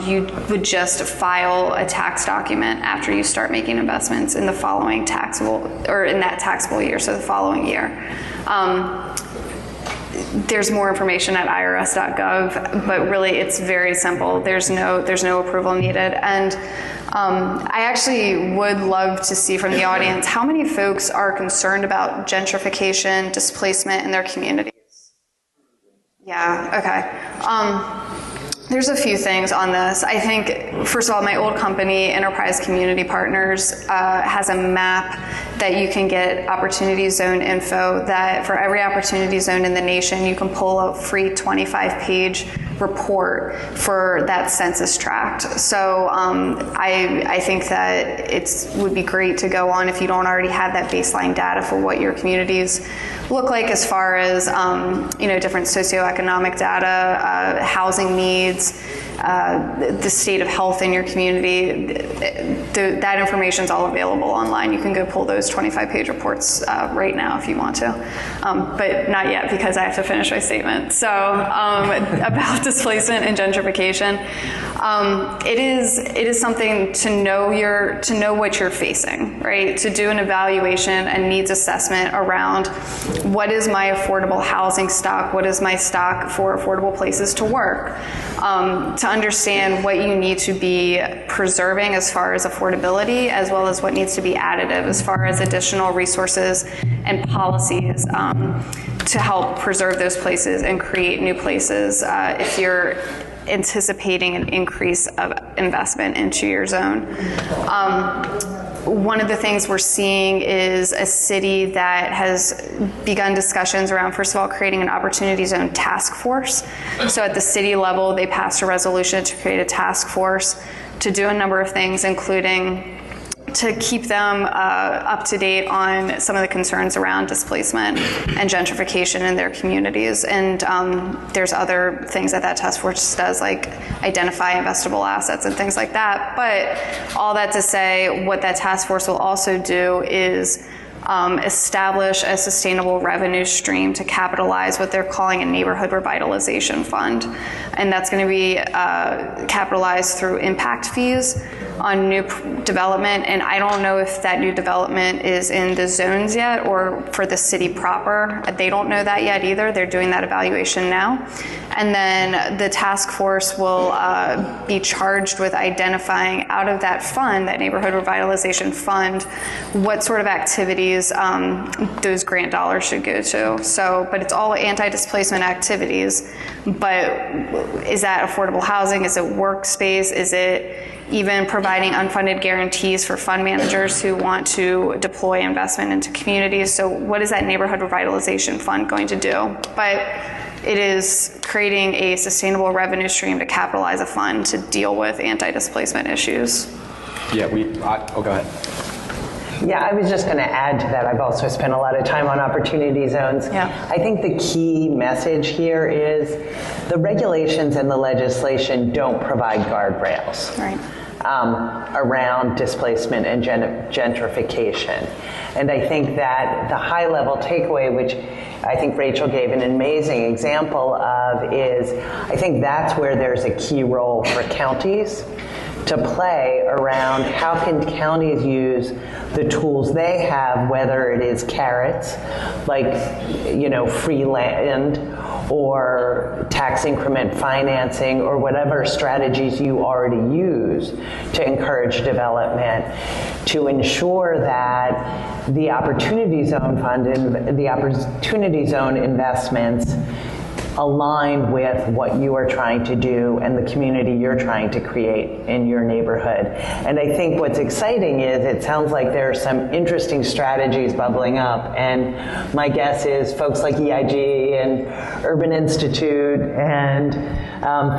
S2: You would just file a tax document after you start making investments in the following in that taxable year, so the following year. There's more information at irs.gov, but really it's very simple. There's no approval needed. And I actually would love to see from the audience how many folks are concerned about gentrification, displacement in their communities. Yeah, okay. There's a few things on this. I think, first of all, my old company, Enterprise Community Partners, has a map that you can get opportunity zone info that for every opportunity zone in the nation, you can pull a free 25-page report for that census tract. So I think that it would be great to go on if you don't already have that baseline data for what your communities look like as far as different socioeconomic data, housing needs, the state of health in your community. That information is all available online. You can go pull those 25-page reports right now if you want to, but not yet because I have to finish my statement. So about displacement and gentrification, it is something to know what you're facing, right? To do an evaluation and needs assessment around what is my affordable housing stock, what is my stock for affordable places to work, to understand what you need to be preserving as far as affordability, as well as what needs to be additive as far as additional resources and policies to help preserve those places and create new places if you're anticipating an increase of investment into your zone. One of the things we're seeing is a city that has begun discussions around, first of all, creating an opportunity zone task force. So at the city level, they passed a resolution to create a task force to do a number of things, including to keep them up to date on some of the concerns around displacement and gentrification in their communities. And there's other things that task force does, like identify investable assets and things like that. But all that to say, what that task force will also do is establish a sustainable revenue stream to capitalize what they're calling a neighborhood revitalization fund. And that's going to be capitalized through impact fees on new development. And I don't know if that new development is in the zones yet or for the city proper. They don't know that yet either. They're doing that evaluation now. And then the task force will be charged with identifying out of that fund, that neighborhood revitalization fund, what sort of activities those grant dollars should go to. So, but it's all anti-displacement activities. But is that affordable housing? Is it workspace? Is it even providing unfunded guarantees for fund managers who want to deploy investment into communities? So what is that neighborhood revitalization fund going to do? But it is creating a sustainable revenue stream to capitalize a fund to deal with anti-displacement issues.
S4: Yeah, go ahead.
S3: Yeah, I was just going to add to that. I've also spent a lot of time on opportunity zones.
S2: Yeah.
S3: I think the key message here is the regulations and the legislation don't provide guardrails.
S2: Right.
S3: Around displacement and gentrification. And I think that the high-level takeaway, which I think Rachel gave an amazing example of, is I think that's where there's a key role for counties to play around how can counties use the tools they have, whether it is carrots, like, free land, or tax increment financing, or whatever strategies you already use to encourage development, to ensure that the Opportunity Zone Fund and the Opportunity Zone investments align with what you are trying to do and the community you're trying to create in your neighborhood. And I think what's exciting is it sounds like there are some interesting strategies bubbling up, and my guess is folks like EIG and Urban Institute and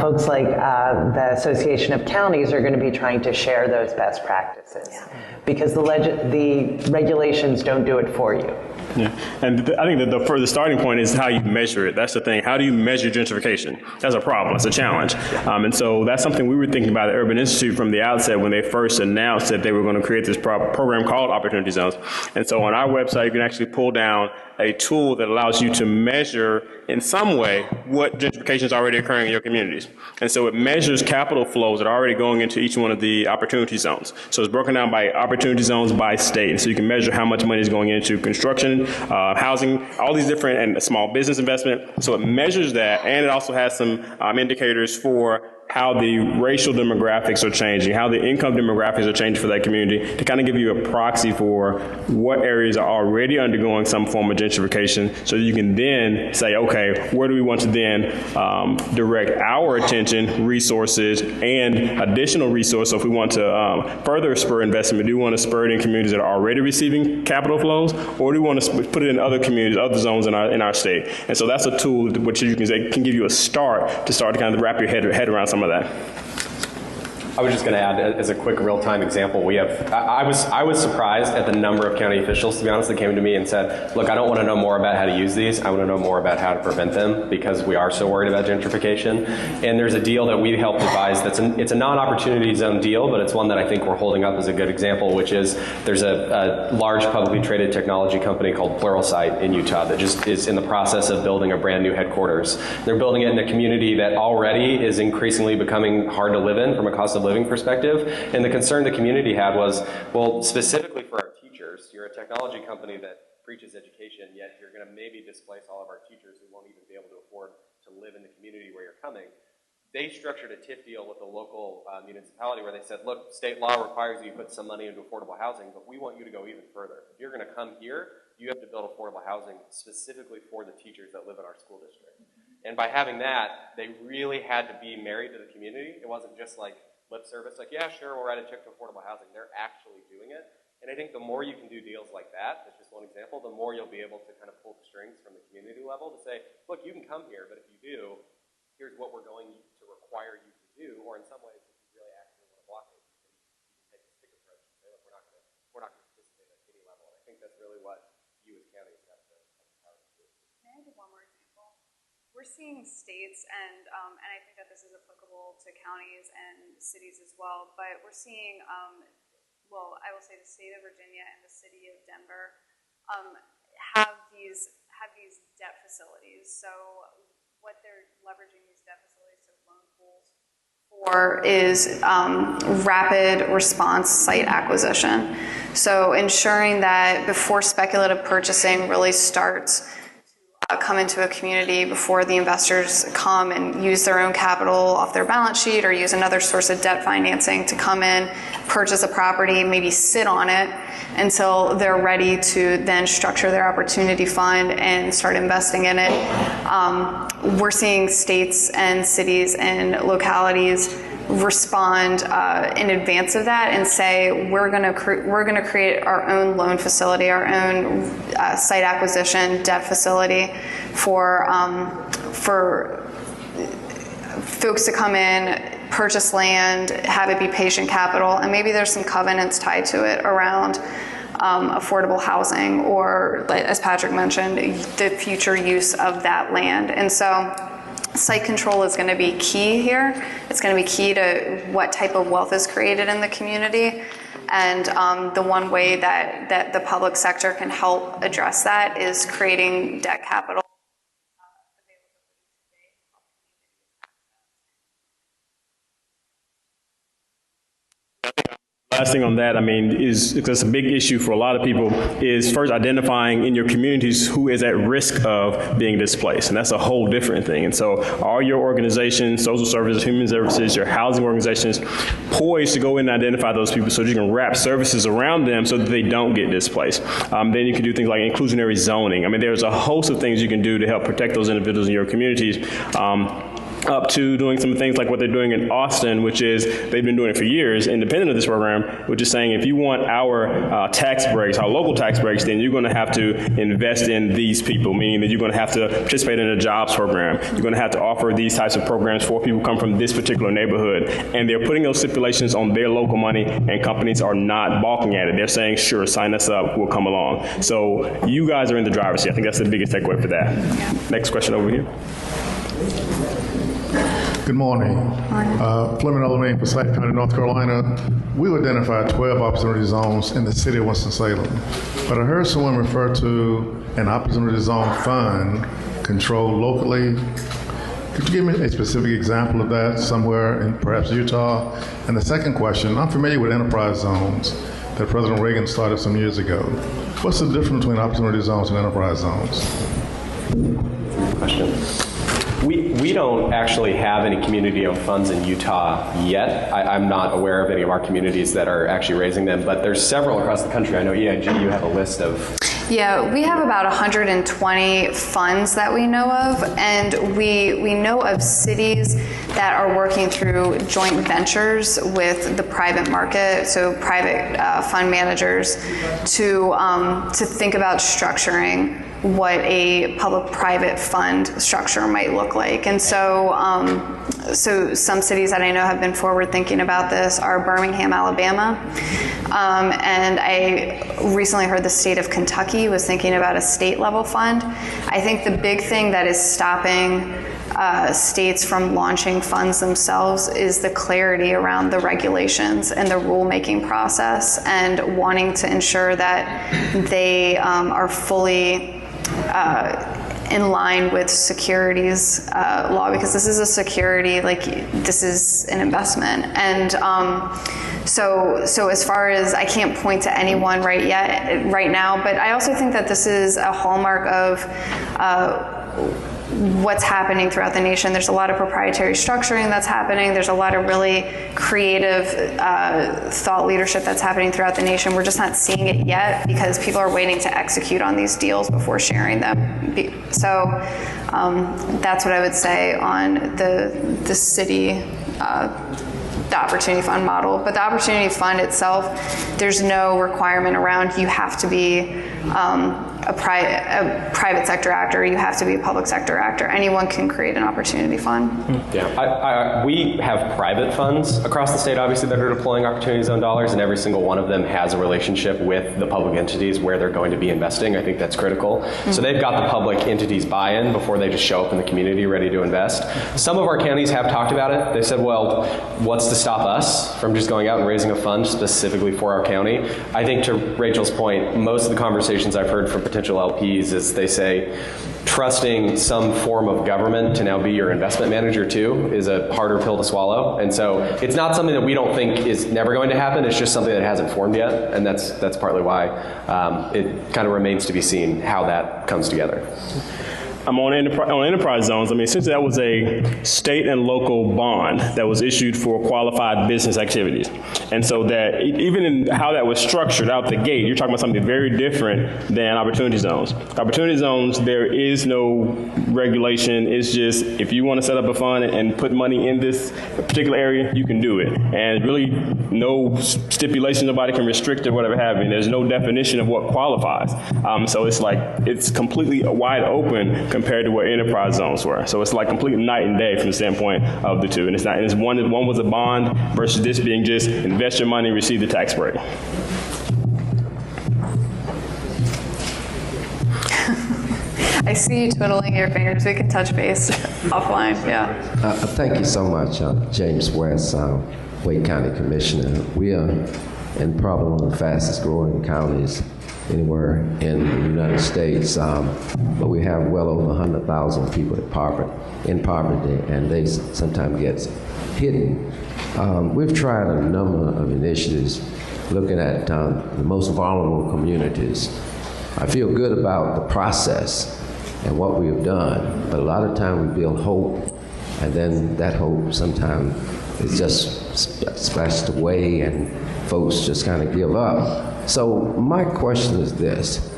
S3: folks like the Association of Counties are going to be trying to share those best practices, because the regulations don't do it for you.
S1: Yeah, and I think that the starting point is how you measure it. That's the thing. How do you measure gentrification? That's a problem. It's a challenge. And so that's something we were thinking about at Urban Institute from the outset when they first announced that they were going to create this program called Opportunity Zones. And so on our website, you can actually pull down a tool that allows you to measure in some way what gentrification is already occurring in your communities. And so it measures capital flows that are already going into each one of the opportunity zones. So it's broken down by opportunity zones by state. And so you can measure how much money is going into construction, housing, all these different, and small business investment. So it measures that, and it also has some indicators for how the racial demographics are changing, how the income demographics are changing for that community, to kind of give you a proxy for what areas are already undergoing some form of gentrification, so you can then say, okay, where do we want to then direct our attention, resources, and additional resources. So if we want to further spur investment, do we want to spur it in communities that are already receiving capital flows, or do we want to put it in other communities, other zones in our state? And so that's a tool which you can say can give you a start to kind of wrap your head around some of that.
S4: I was just going to add, as a quick real-time example, we have. I was surprised at the number of county officials, to be honest, that came to me and said, "Look, I don't want to know more about how to use these. I want to know more about how to prevent them, because we are so worried about gentrification." And there's a deal that we helped advise. It's a non-opportunity zone deal, but it's one that I think we're holding up as a good example, which is there's a large publicly traded technology company called Pluralsight in Utah that just is in the process of building a brand new headquarters. They're building it in a community that already is increasingly becoming hard to live in from a cost of living perspective. And the concern the community had was, well, specifically for our teachers, you're a technology company that preaches education, yet you're going to maybe displace all of our teachers who won't even be able to afford to live in the community where you're coming. They structured a TIF deal with the local municipality where they said, look, state law requires you to put some money into affordable housing, but we want you to go even further. If you're going to come here, you have to build affordable housing specifically for the teachers that live in our school district. And by having that, they really had to be married to the community. It wasn't just like lip service, like, yeah, sure, we'll write a check to affordable housing. They're actually doing it. And I think the more you can do deals like that, that's just one example, the more you'll be able to kind of pull the strings from the community level to say, look, you can come here, but if you do, here's what we're going to require you to do, or in some ways, if you really actually want to block it, you can take a stick approach and say, look, we're not going to participate at any level. And I think that's really what you as counties have to power to do.
S2: Can I give one more example? We're seeing states, and I think that this is applicable to counties and cities as well, but we're seeing, well, I will say the state of Virginia and the city of Denver have these debt facilities. So what they're leveraging these debt facilities to loan pools for is rapid response site acquisition. So ensuring that before speculative purchasing really starts come into a community, before the investors come and use their own capital off their balance sheet or use another source of debt financing to come in, purchase a property, maybe sit on it until they're ready to then structure their opportunity fund and start investing in it. We're seeing states and cities and localities respond in advance of that and say we're going to create our own loan facility, our own site acquisition debt facility for folks to come in, purchase land, have it be patient capital, and maybe there's some covenants tied to it around affordable housing or, as Patrick mentioned, the future use of that land. And so site control is going to be key here. It's going to be key to what type of wealth is created in the community. And the one way that the public sector can help address that is creating debt capital.
S1: Last thing on that, I mean, is because a big issue for a lot of people is first identifying in your communities who is at risk of being displaced, and that's a whole different thing. And so are your organizations, social services, human services, your housing organizations poised to go in and identify those people so that you can wrap services around them so that they don't get displaced? Then you can do things like inclusionary zoning. I mean, there's a host of things you can do to help protect those individuals in your communities. Up to doing some things like what they're doing in Austin, which is they've been doing it for years, independent of this program, which is saying if you want our tax breaks, our local tax breaks, then you're going to have to invest in these people, meaning that you're going to have to participate in a jobs program. You're going to have to offer these types of programs for people who come from this particular neighborhood. And they're putting those stipulations on their local money, and companies are not balking at it. They're saying, sure, sign us up, we'll come along. So you guys are in the driver's seat. I think that's the biggest takeaway for that. Next question over here.
S8: Good morning. Fleming Oldman, Forsyth County, North Carolina. We've identified 12 opportunity zones in the city of Winston-Salem. But I heard someone refer to an opportunity zone fund controlled locally. Could you give me a specific example of that somewhere in perhaps Utah? And the second question, I'm familiar with enterprise zones that President Reagan started some years ago. What's the difference between opportunity zones and enterprise zones?
S4: Question. We don't actually have any community-owned funds in Utah yet. I'm not aware of any of our communities that are actually raising them, but there's several across the country. I know EIG, you have a list of.
S2: Yeah, we have about 120 funds that we know of, and we know of cities that are working through joint ventures with the private market, so private fund managers, to think about structuring what a public-private fund structure might look like. And so so some cities that I know have been forward thinking about this are Birmingham, Alabama. And I recently heard the state of Kentucky was thinking about a state level fund. I think the big thing that is stopping states from launching funds themselves is the clarity around the regulations and the rulemaking process, and wanting to ensure that they are fully in line with securities law, because this is a security, like this is an investment. And so as far as, I can't point to anyone right now, but I also think that this is a hallmark of what's happening throughout the nation. There's a lot of proprietary structuring that's happening. There's a lot of really creative thought leadership that's happening throughout the nation. We're just not seeing it yet because people are waiting to execute on these deals before sharing them. So that's what I would say on the city, the Opportunity Fund model. But the Opportunity Fund itself, there's no requirement around you have to be a private sector actor, you have to be a public sector actor. Anyone can create an opportunity fund.
S4: Yeah, we have private funds across the state, obviously, that are deploying Opportunity Zone dollars, and every single one of them has a relationship with the public entities where they're going to be investing. I think that's critical. Mm-hmm. So they've got the public entities buy-in before they just show up in the community ready to invest. Some of our counties have talked about it. They said, well, what's to stop us from just going out and raising a fund specifically for our county? I think to Rachel's point, most of the conversations I've heard from potential LPs is they say trusting some form of government to now be your investment manager too is a harder pill to swallow. And so it's not something that we don't think is never going to happen. It's just something that hasn't formed yet. And that's partly why it kind of remains to be seen how that comes together.
S1: I'm on enterprise zones. I mean, essentially that was a state and local bond that was issued for qualified business activities. And so that even in how that was structured out the gate, you're talking about something very different than opportunity zones. Opportunity zones, there is no regulation. It's just if you want to set up a fund and put money in this particular area, you can do it. And really no stipulation, nobody can restrict it, whatever have you. There's no definition of what qualifies. So it's like, it's completely wide open compared to what enterprise zones were. So it's like complete night and day from the standpoint of the two. And it's not, and it's one was a bond versus this being just invest your money, receive the tax break.
S2: I see you twiddling your fingers. We can touch base offline, yeah.
S9: Thank you so much, James West, Wake County Commissioner. We are in probably one of the fastest growing counties anywhere in the United States, but we have well over 100,000 people in poverty, and they sometimes get hidden. We've tried a number of initiatives looking at the most vulnerable communities. I feel good about the process and what we've done, but a lot of time we build hope, and then that hope sometimes is just splashed away and folks just kind of give up. So my question is this.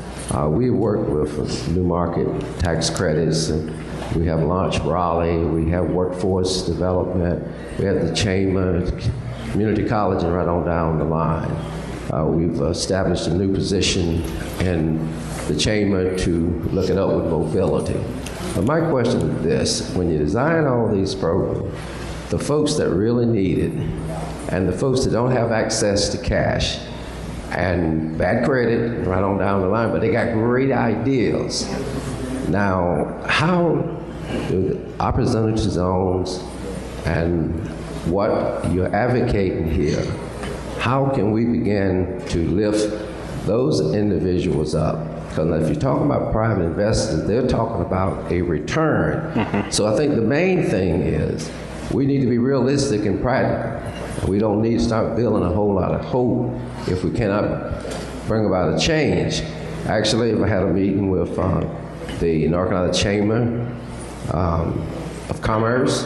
S9: We work with new market tax credits, and we have launched Raleigh, we have workforce development, we have the Chamber, community college, and right on down the line. We've established a new position in the Chamber to look at upward mobility. But my question is this: when you design all these programs, the folks that really need it and the folks that don't have access to cash and bad credit, right on down the line, but they got great ideas. Now, how do the opportunity zones and what you're advocating here, how can we begin to lift those individuals up? Because if you're talking about private investors, they're talking about a return. Mm-hmm. So I think the main thing is we need to be realistic and practical. We don't need to start building a whole lot of hope if we cannot bring about a change. Actually, I had a meeting with the North Carolina Chamber of Commerce.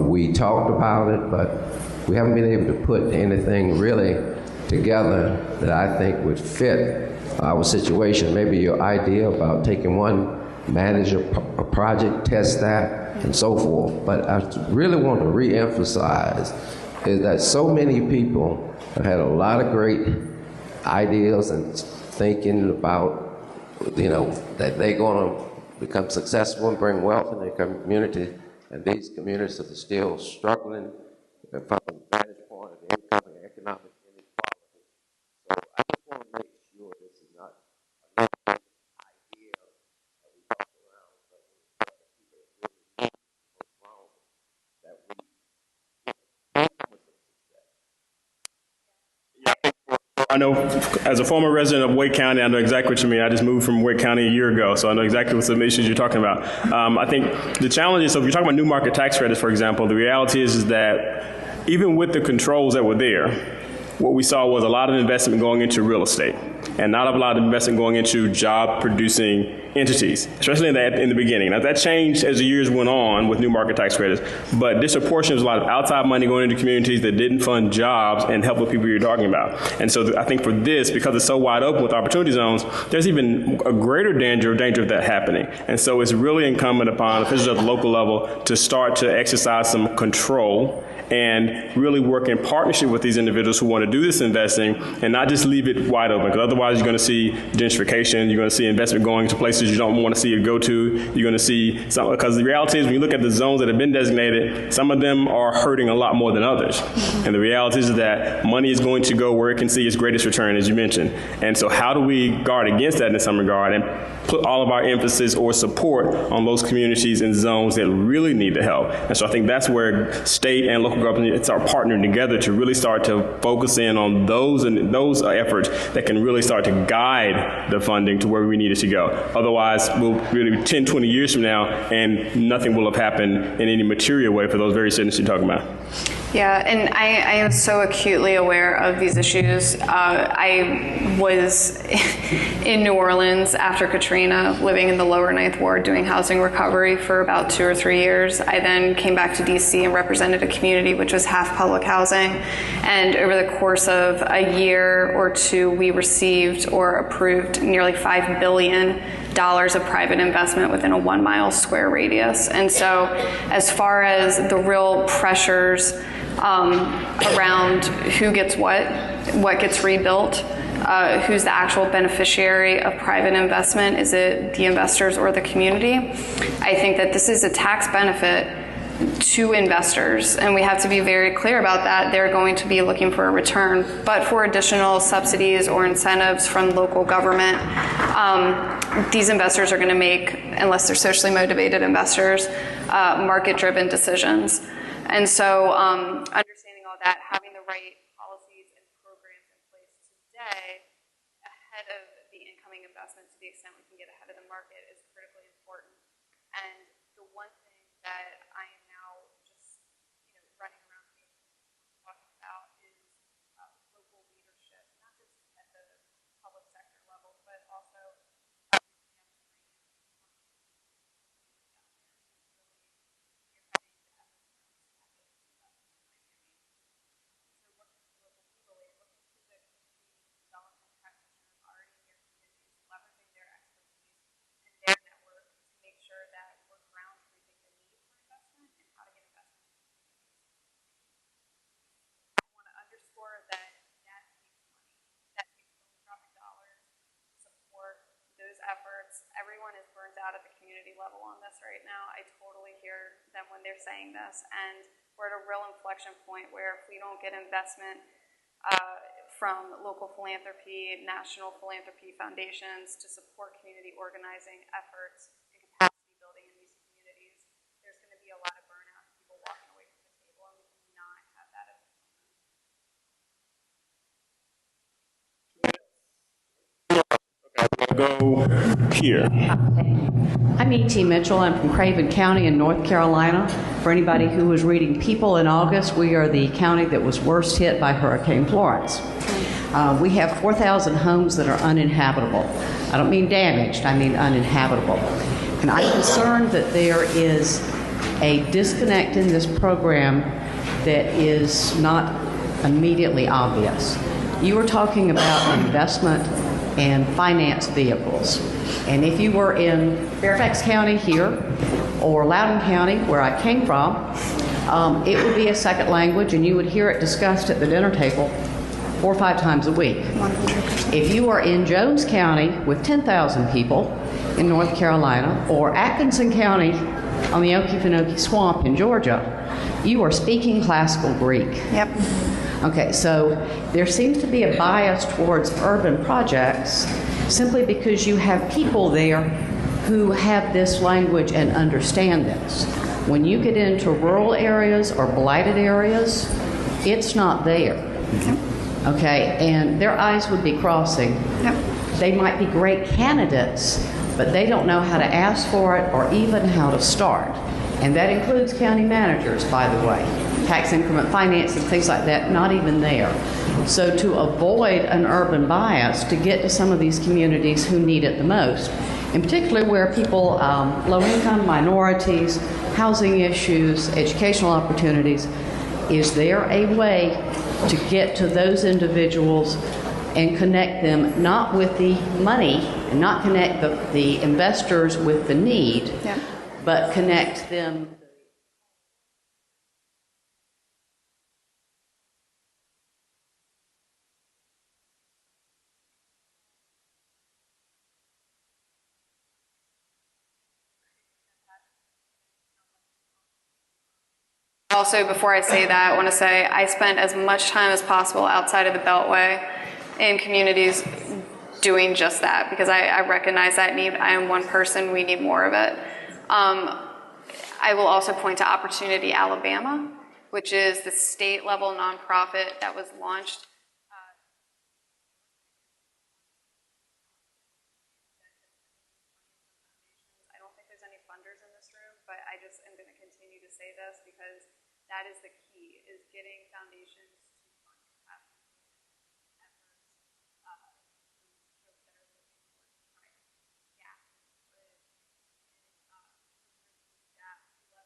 S9: We talked about it, but we haven't been able to put anything really together that I think would fit our situation. Maybe your idea about taking one manager a project, test that, and so forth. But I really want to re-emphasize is that so many people have had a lot of great ideas and thinking about, that they're going to become successful and bring wealth in their community, and these communities are still struggling from the vantage point of income and economic inequality. So I just want to make sure this is not another idea that we talk around, but we try to keep it really wrong, that we
S1: I know, as a former resident of Wake County, I know exactly what you mean. I just moved from Wake County a year ago, so I know exactly what some issues you're talking about. I think the challenge is, so if you're talking about new market tax credits, for example, the reality is that even with the controls that were there, what we saw was a lot of investment going into real estate and not a lot of investment going into job-producing entities, especially in the beginning. Now, that changed as the years went on with new market tax credits, but disproportionately, was a lot of outside money going into communities that didn't fund jobs and help the people you're talking about. And so I think for this, because it's so wide open with opportunity zones, there's even a greater danger of that happening. And so it's really incumbent upon officials at the local level to start to exercise some control and really work in partnership with these individuals who want to do this investing and not just leave it wide open, because otherwise you're going to see gentrification, you're going to see investment going to places you don't want to see it go to, you're going to see some, because the reality is when you look at the zones that have been designated, some of them are hurting a lot more than others. And the reality is that money is going to go where it can see its greatest return, as you mentioned. And so how do we guard against that in some regard and put all of our emphasis or support on those communities and zones that really need the help? And so I think that's where state and local governments are partnering together to really start to focus in on those and those efforts that can really start to guide the funding to where we need it to go. Otherwise, we'll really be 10, 20 years from now, and nothing will have happened in any material way for those very citizens you're talking about.
S2: Yeah, and I am so acutely aware of these issues. I was in New Orleans after Katrina, living in the lower Ninth Ward, doing housing recovery for about 2 or 3 years. I then came back to DC and represented a community which was half public housing. And over the course of a year or two, we received or approved nearly $5 billion of private investment within a 1 mile square radius. And so as far as the real pressures around who gets what gets rebuilt, who's the actual beneficiary of private investment, is it the investors or the community? I think that this is a tax benefit to investors, and we have to be very clear about that. They're going to be looking for a return, but for additional subsidies or incentives from local government, these investors are going to make, unless they're socially motivated investors, market-driven decisions. And so understanding all that, having the right policies and programs in place today ahead of the incoming investment, to the extent we can get ahead of the market, is critically important. And the one thing that I am now just running around talking about is local leadership, not just at the public sector level, but also leveraging their expertise and their network to make sure that we're ground truthing the need for investment and how to get investment. I want to underscore that that takes money. That takes philanthropic dollars to support those efforts. Everyone is burnt out at the community level on this right now. I totally hear them when they're saying this, and we're at a real inflection point where if we don't get investment from local philanthropy, national philanthropy foundations to support community organizing efforts and capacity building in these communities, there's going to be a lot of burnout and people walking away from the table, and we cannot have that at
S1: the moment. Go here.
S10: I'm E.T. Mitchell. I'm from Craven County in North Carolina. For anybody who was reading People in August, we are the county that was worst hit by Hurricane Florence. We have 4,000 homes that are uninhabitable. I don't mean damaged, I mean uninhabitable. And I'm concerned that there is a disconnect in this program that is not immediately obvious. You were talking about investment and finance vehicles. And if you were in Fairfax County here or Loudoun County, where I came from, it would be a second language and you would hear it discussed at the dinner table 4 or 5 times a week. If you are in Jones County with 10,000 people in North Carolina, or Atkinson County on the Okefenokee Swamp in Georgia, you are speaking classical Greek.
S2: Yep.
S10: Okay, so there seems to be a bias towards urban projects simply because you have people there who have this language and understand this. When you get into rural areas or blighted areas, it's not there. Okay, and their eyes would be crossing.
S2: Yep.
S10: They might be great candidates, but they don't know how to ask for it or even how to start. And that includes county managers, by the way. Tax increment finance and things like that, not even there. So to avoid an urban bias, to get to some of these communities who need it the most, in particular where people, low-income minorities, housing issues, educational opportunities, is there a way to get to those individuals and connect them not with the money, and not connect the investors with the need,
S2: Yeah.
S10: but connect them.
S2: Also, before I say that, I want to say I spent as much time as possible outside of the Beltway in communities doing just that, because I recognize that need. I am one person. We need more of it. I will also point to Opportunity Alabama, which is the state-level nonprofit that was launched. I don't think there's any funders in this room, but I just am going to continue to say this because that is the key, is getting foundations to fund capacity efforts for folks that are looking for prior gaps in the grid, gaps, 11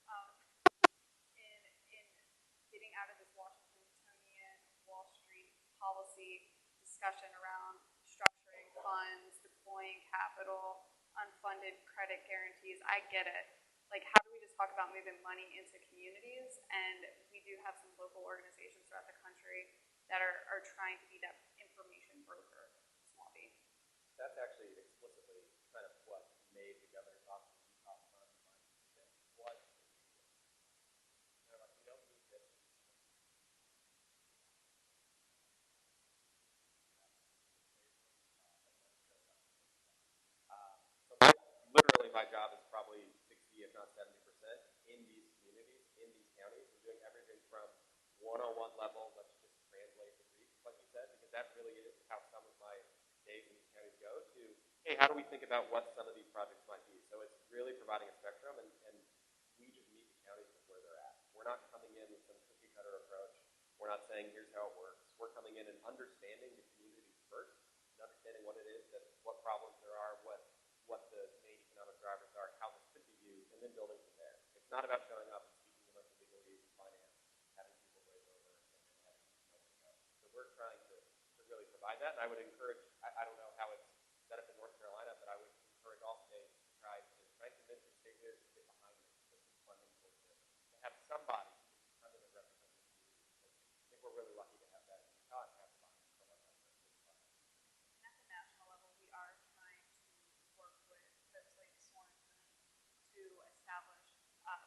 S2: gaps, in getting out of this Washingtonian Wall Street policy discussion around structuring funds, deploying capital, unfunded credit guarantees. I get it. Like, how do we just talk about moving money into communities? And we do have some local organizations throughout the country that are trying to be that information broker, small b.
S4: That's actually explicitly kind of what made the governor's office of Utah fund my was they're like, we don't need this. Literally, my job is probably 60, if not 70%, in these communities, in these counties. We're doing everything from one-on-one level, let's just translate the brief, like you said, because that really is how some of my days in these counties go, to, hey, how do we think about what some of these projects might be? So it's really providing a spectrum, and we just meet the counties with where they're at. We're not coming in with some cookie-cutter approach. We're not saying, here's how it works. We're coming in and understanding the communities first, and understanding what it is, what problems there are, what the main economic drivers are, how this could be used, and then building from there. It's not about showing up and speaking a bunch of legalese and finance, having people glaze over, and then having nowhere to go. So we're trying to really provide that, and I would encourage, I don't know how it's set up in North Carolina, but I would encourage all states to try to convince the state leaders to get behind this, to put some funding towards this, to have somebody who can come in and represent the community. Because I think we're really lucky to have that in Utah and have buy-in from our government.
S2: And at the national level, we are trying to work with folks like Sorensen to establish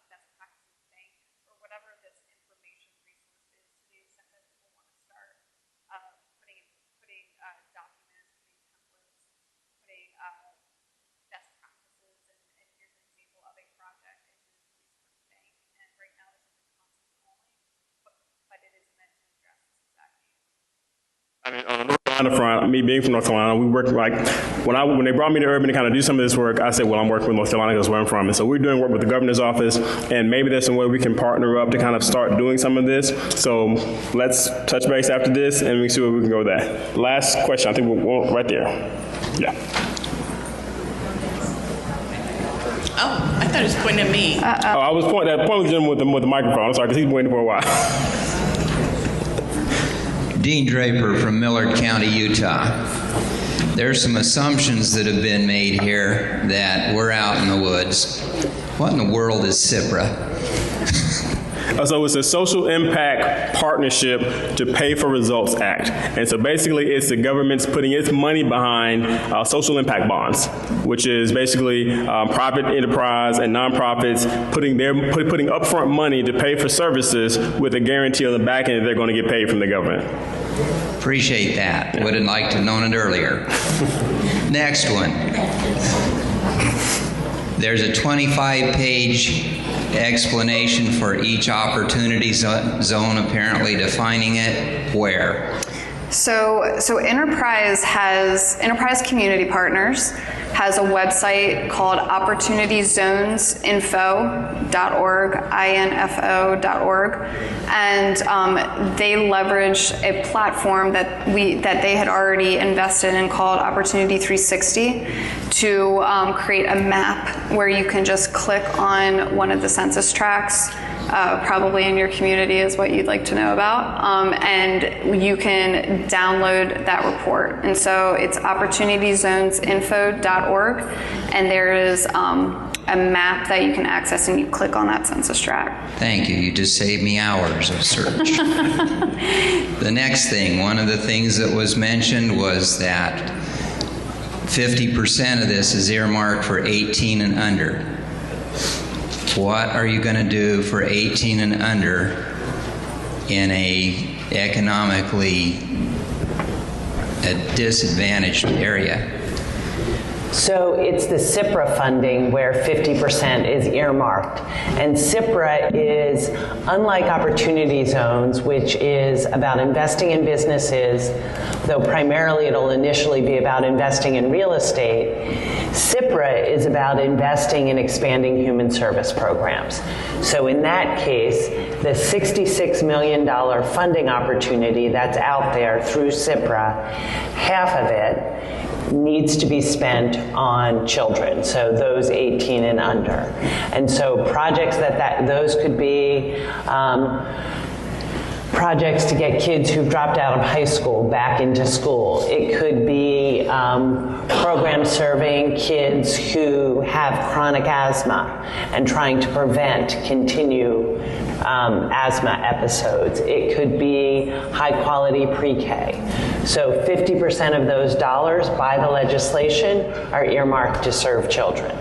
S2: best practices banks, or whatever this information resource is, to the extent that people want to start putting documents, putting templates, putting best practices, and here's an example of a project into this resource bank. And right now this is in concept only, but it is meant to address this exact need.
S1: I mean, on the North Carolina front, me being from North Carolina, we work like, when they brought me to Urban to kind of do some of this work, I said, well, I'm working with North Carolina because where I'm from. And so we're doing work with the governor's office, and maybe there's some way we can partner up to kind of start doing some of this. So let's touch base after this, and we see where we can go with that. Last question, I think we'll right there. Yeah.
S11: Oh, I thought it was pointing at me.
S1: I was pointing at the gentleman with the microphone. I'm sorry, because he's waiting for a while.
S12: Dean Draper from Millard County, Utah. There's some assumptions that have been made here that we're out in the woods. What in the world is CIPRA?
S1: So it's a Social Impact Partnership to Pay for Results Act. And so basically it's the government's putting its money behind social impact bonds, which is basically private enterprise and nonprofits putting upfront money to pay for services with a guarantee on the back end that they're going to get paid from the government.
S12: Appreciate that. Would have liked to have known it earlier. Next one. There's a 25-page explanation for each opportunity zone, apparently defining it. Where?
S2: So Enterprise Community Partners has a website called opportunityzonesinfo.org, info.org, and they leverage a platform that they had already invested in called Opportunity 360 to create a map where you can just click on one of the census tracts, probably in your community is what you'd like to know about, and you can download that report. And so it's opportunityzonesinfo.org, and there is a map that you can access, and you click on that census tract.
S12: Thank you. You just saved me hours of search. The next thing, one of the things that was mentioned was that 50% of this is earmarked for 18 and under. What are you going to do for 18 and under in a economically disadvantaged area?
S3: So it's the CIPRA funding where 50% is earmarked. And CIPRA is, unlike Opportunity Zones, which is about investing in businesses, though primarily it'll initially be about investing in real estate, CIPRA is about investing in expanding human service programs. So in that case, the $66 million funding opportunity that's out there through CIPRA, half of it needs to be spent on children, so those 18 and under. And so projects those could be projects to get kids who've dropped out of high school back into school. It could be programs serving kids who have chronic asthma and trying to prevent continued asthma episodes. It could be high quality pre-K. So 50% of those dollars by the legislation are earmarked to serve children.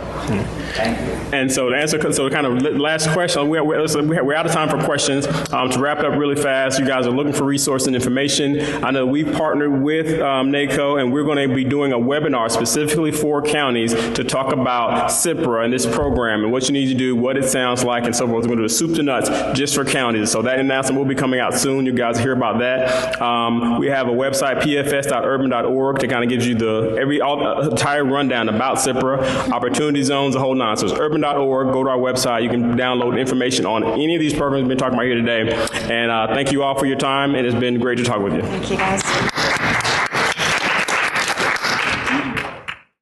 S11: Thank you.
S1: And so to answer, so kind of last question, we're out of time for questions. To wrap it up really fast, you guys are looking for resource and information. I know we've partnered with NACo, and we're going to be doing a webinar specifically for counties to talk about CIPRA and this program and what you need to do, what it sounds like, and so forth. We're going to do a soup to nuts just for counties. So that announcement will be coming out soon. You guys hear about that. We have a website, pfs.urban.org, that kind of gives you the entire rundown about CIPRA, opportunity zones, the whole nine. So it's urban.org. Go to our website. You can download information on any of these programs we've been talking about here today. And thank you all for your time. It has been great to talk with you.
S2: Thank you, guys.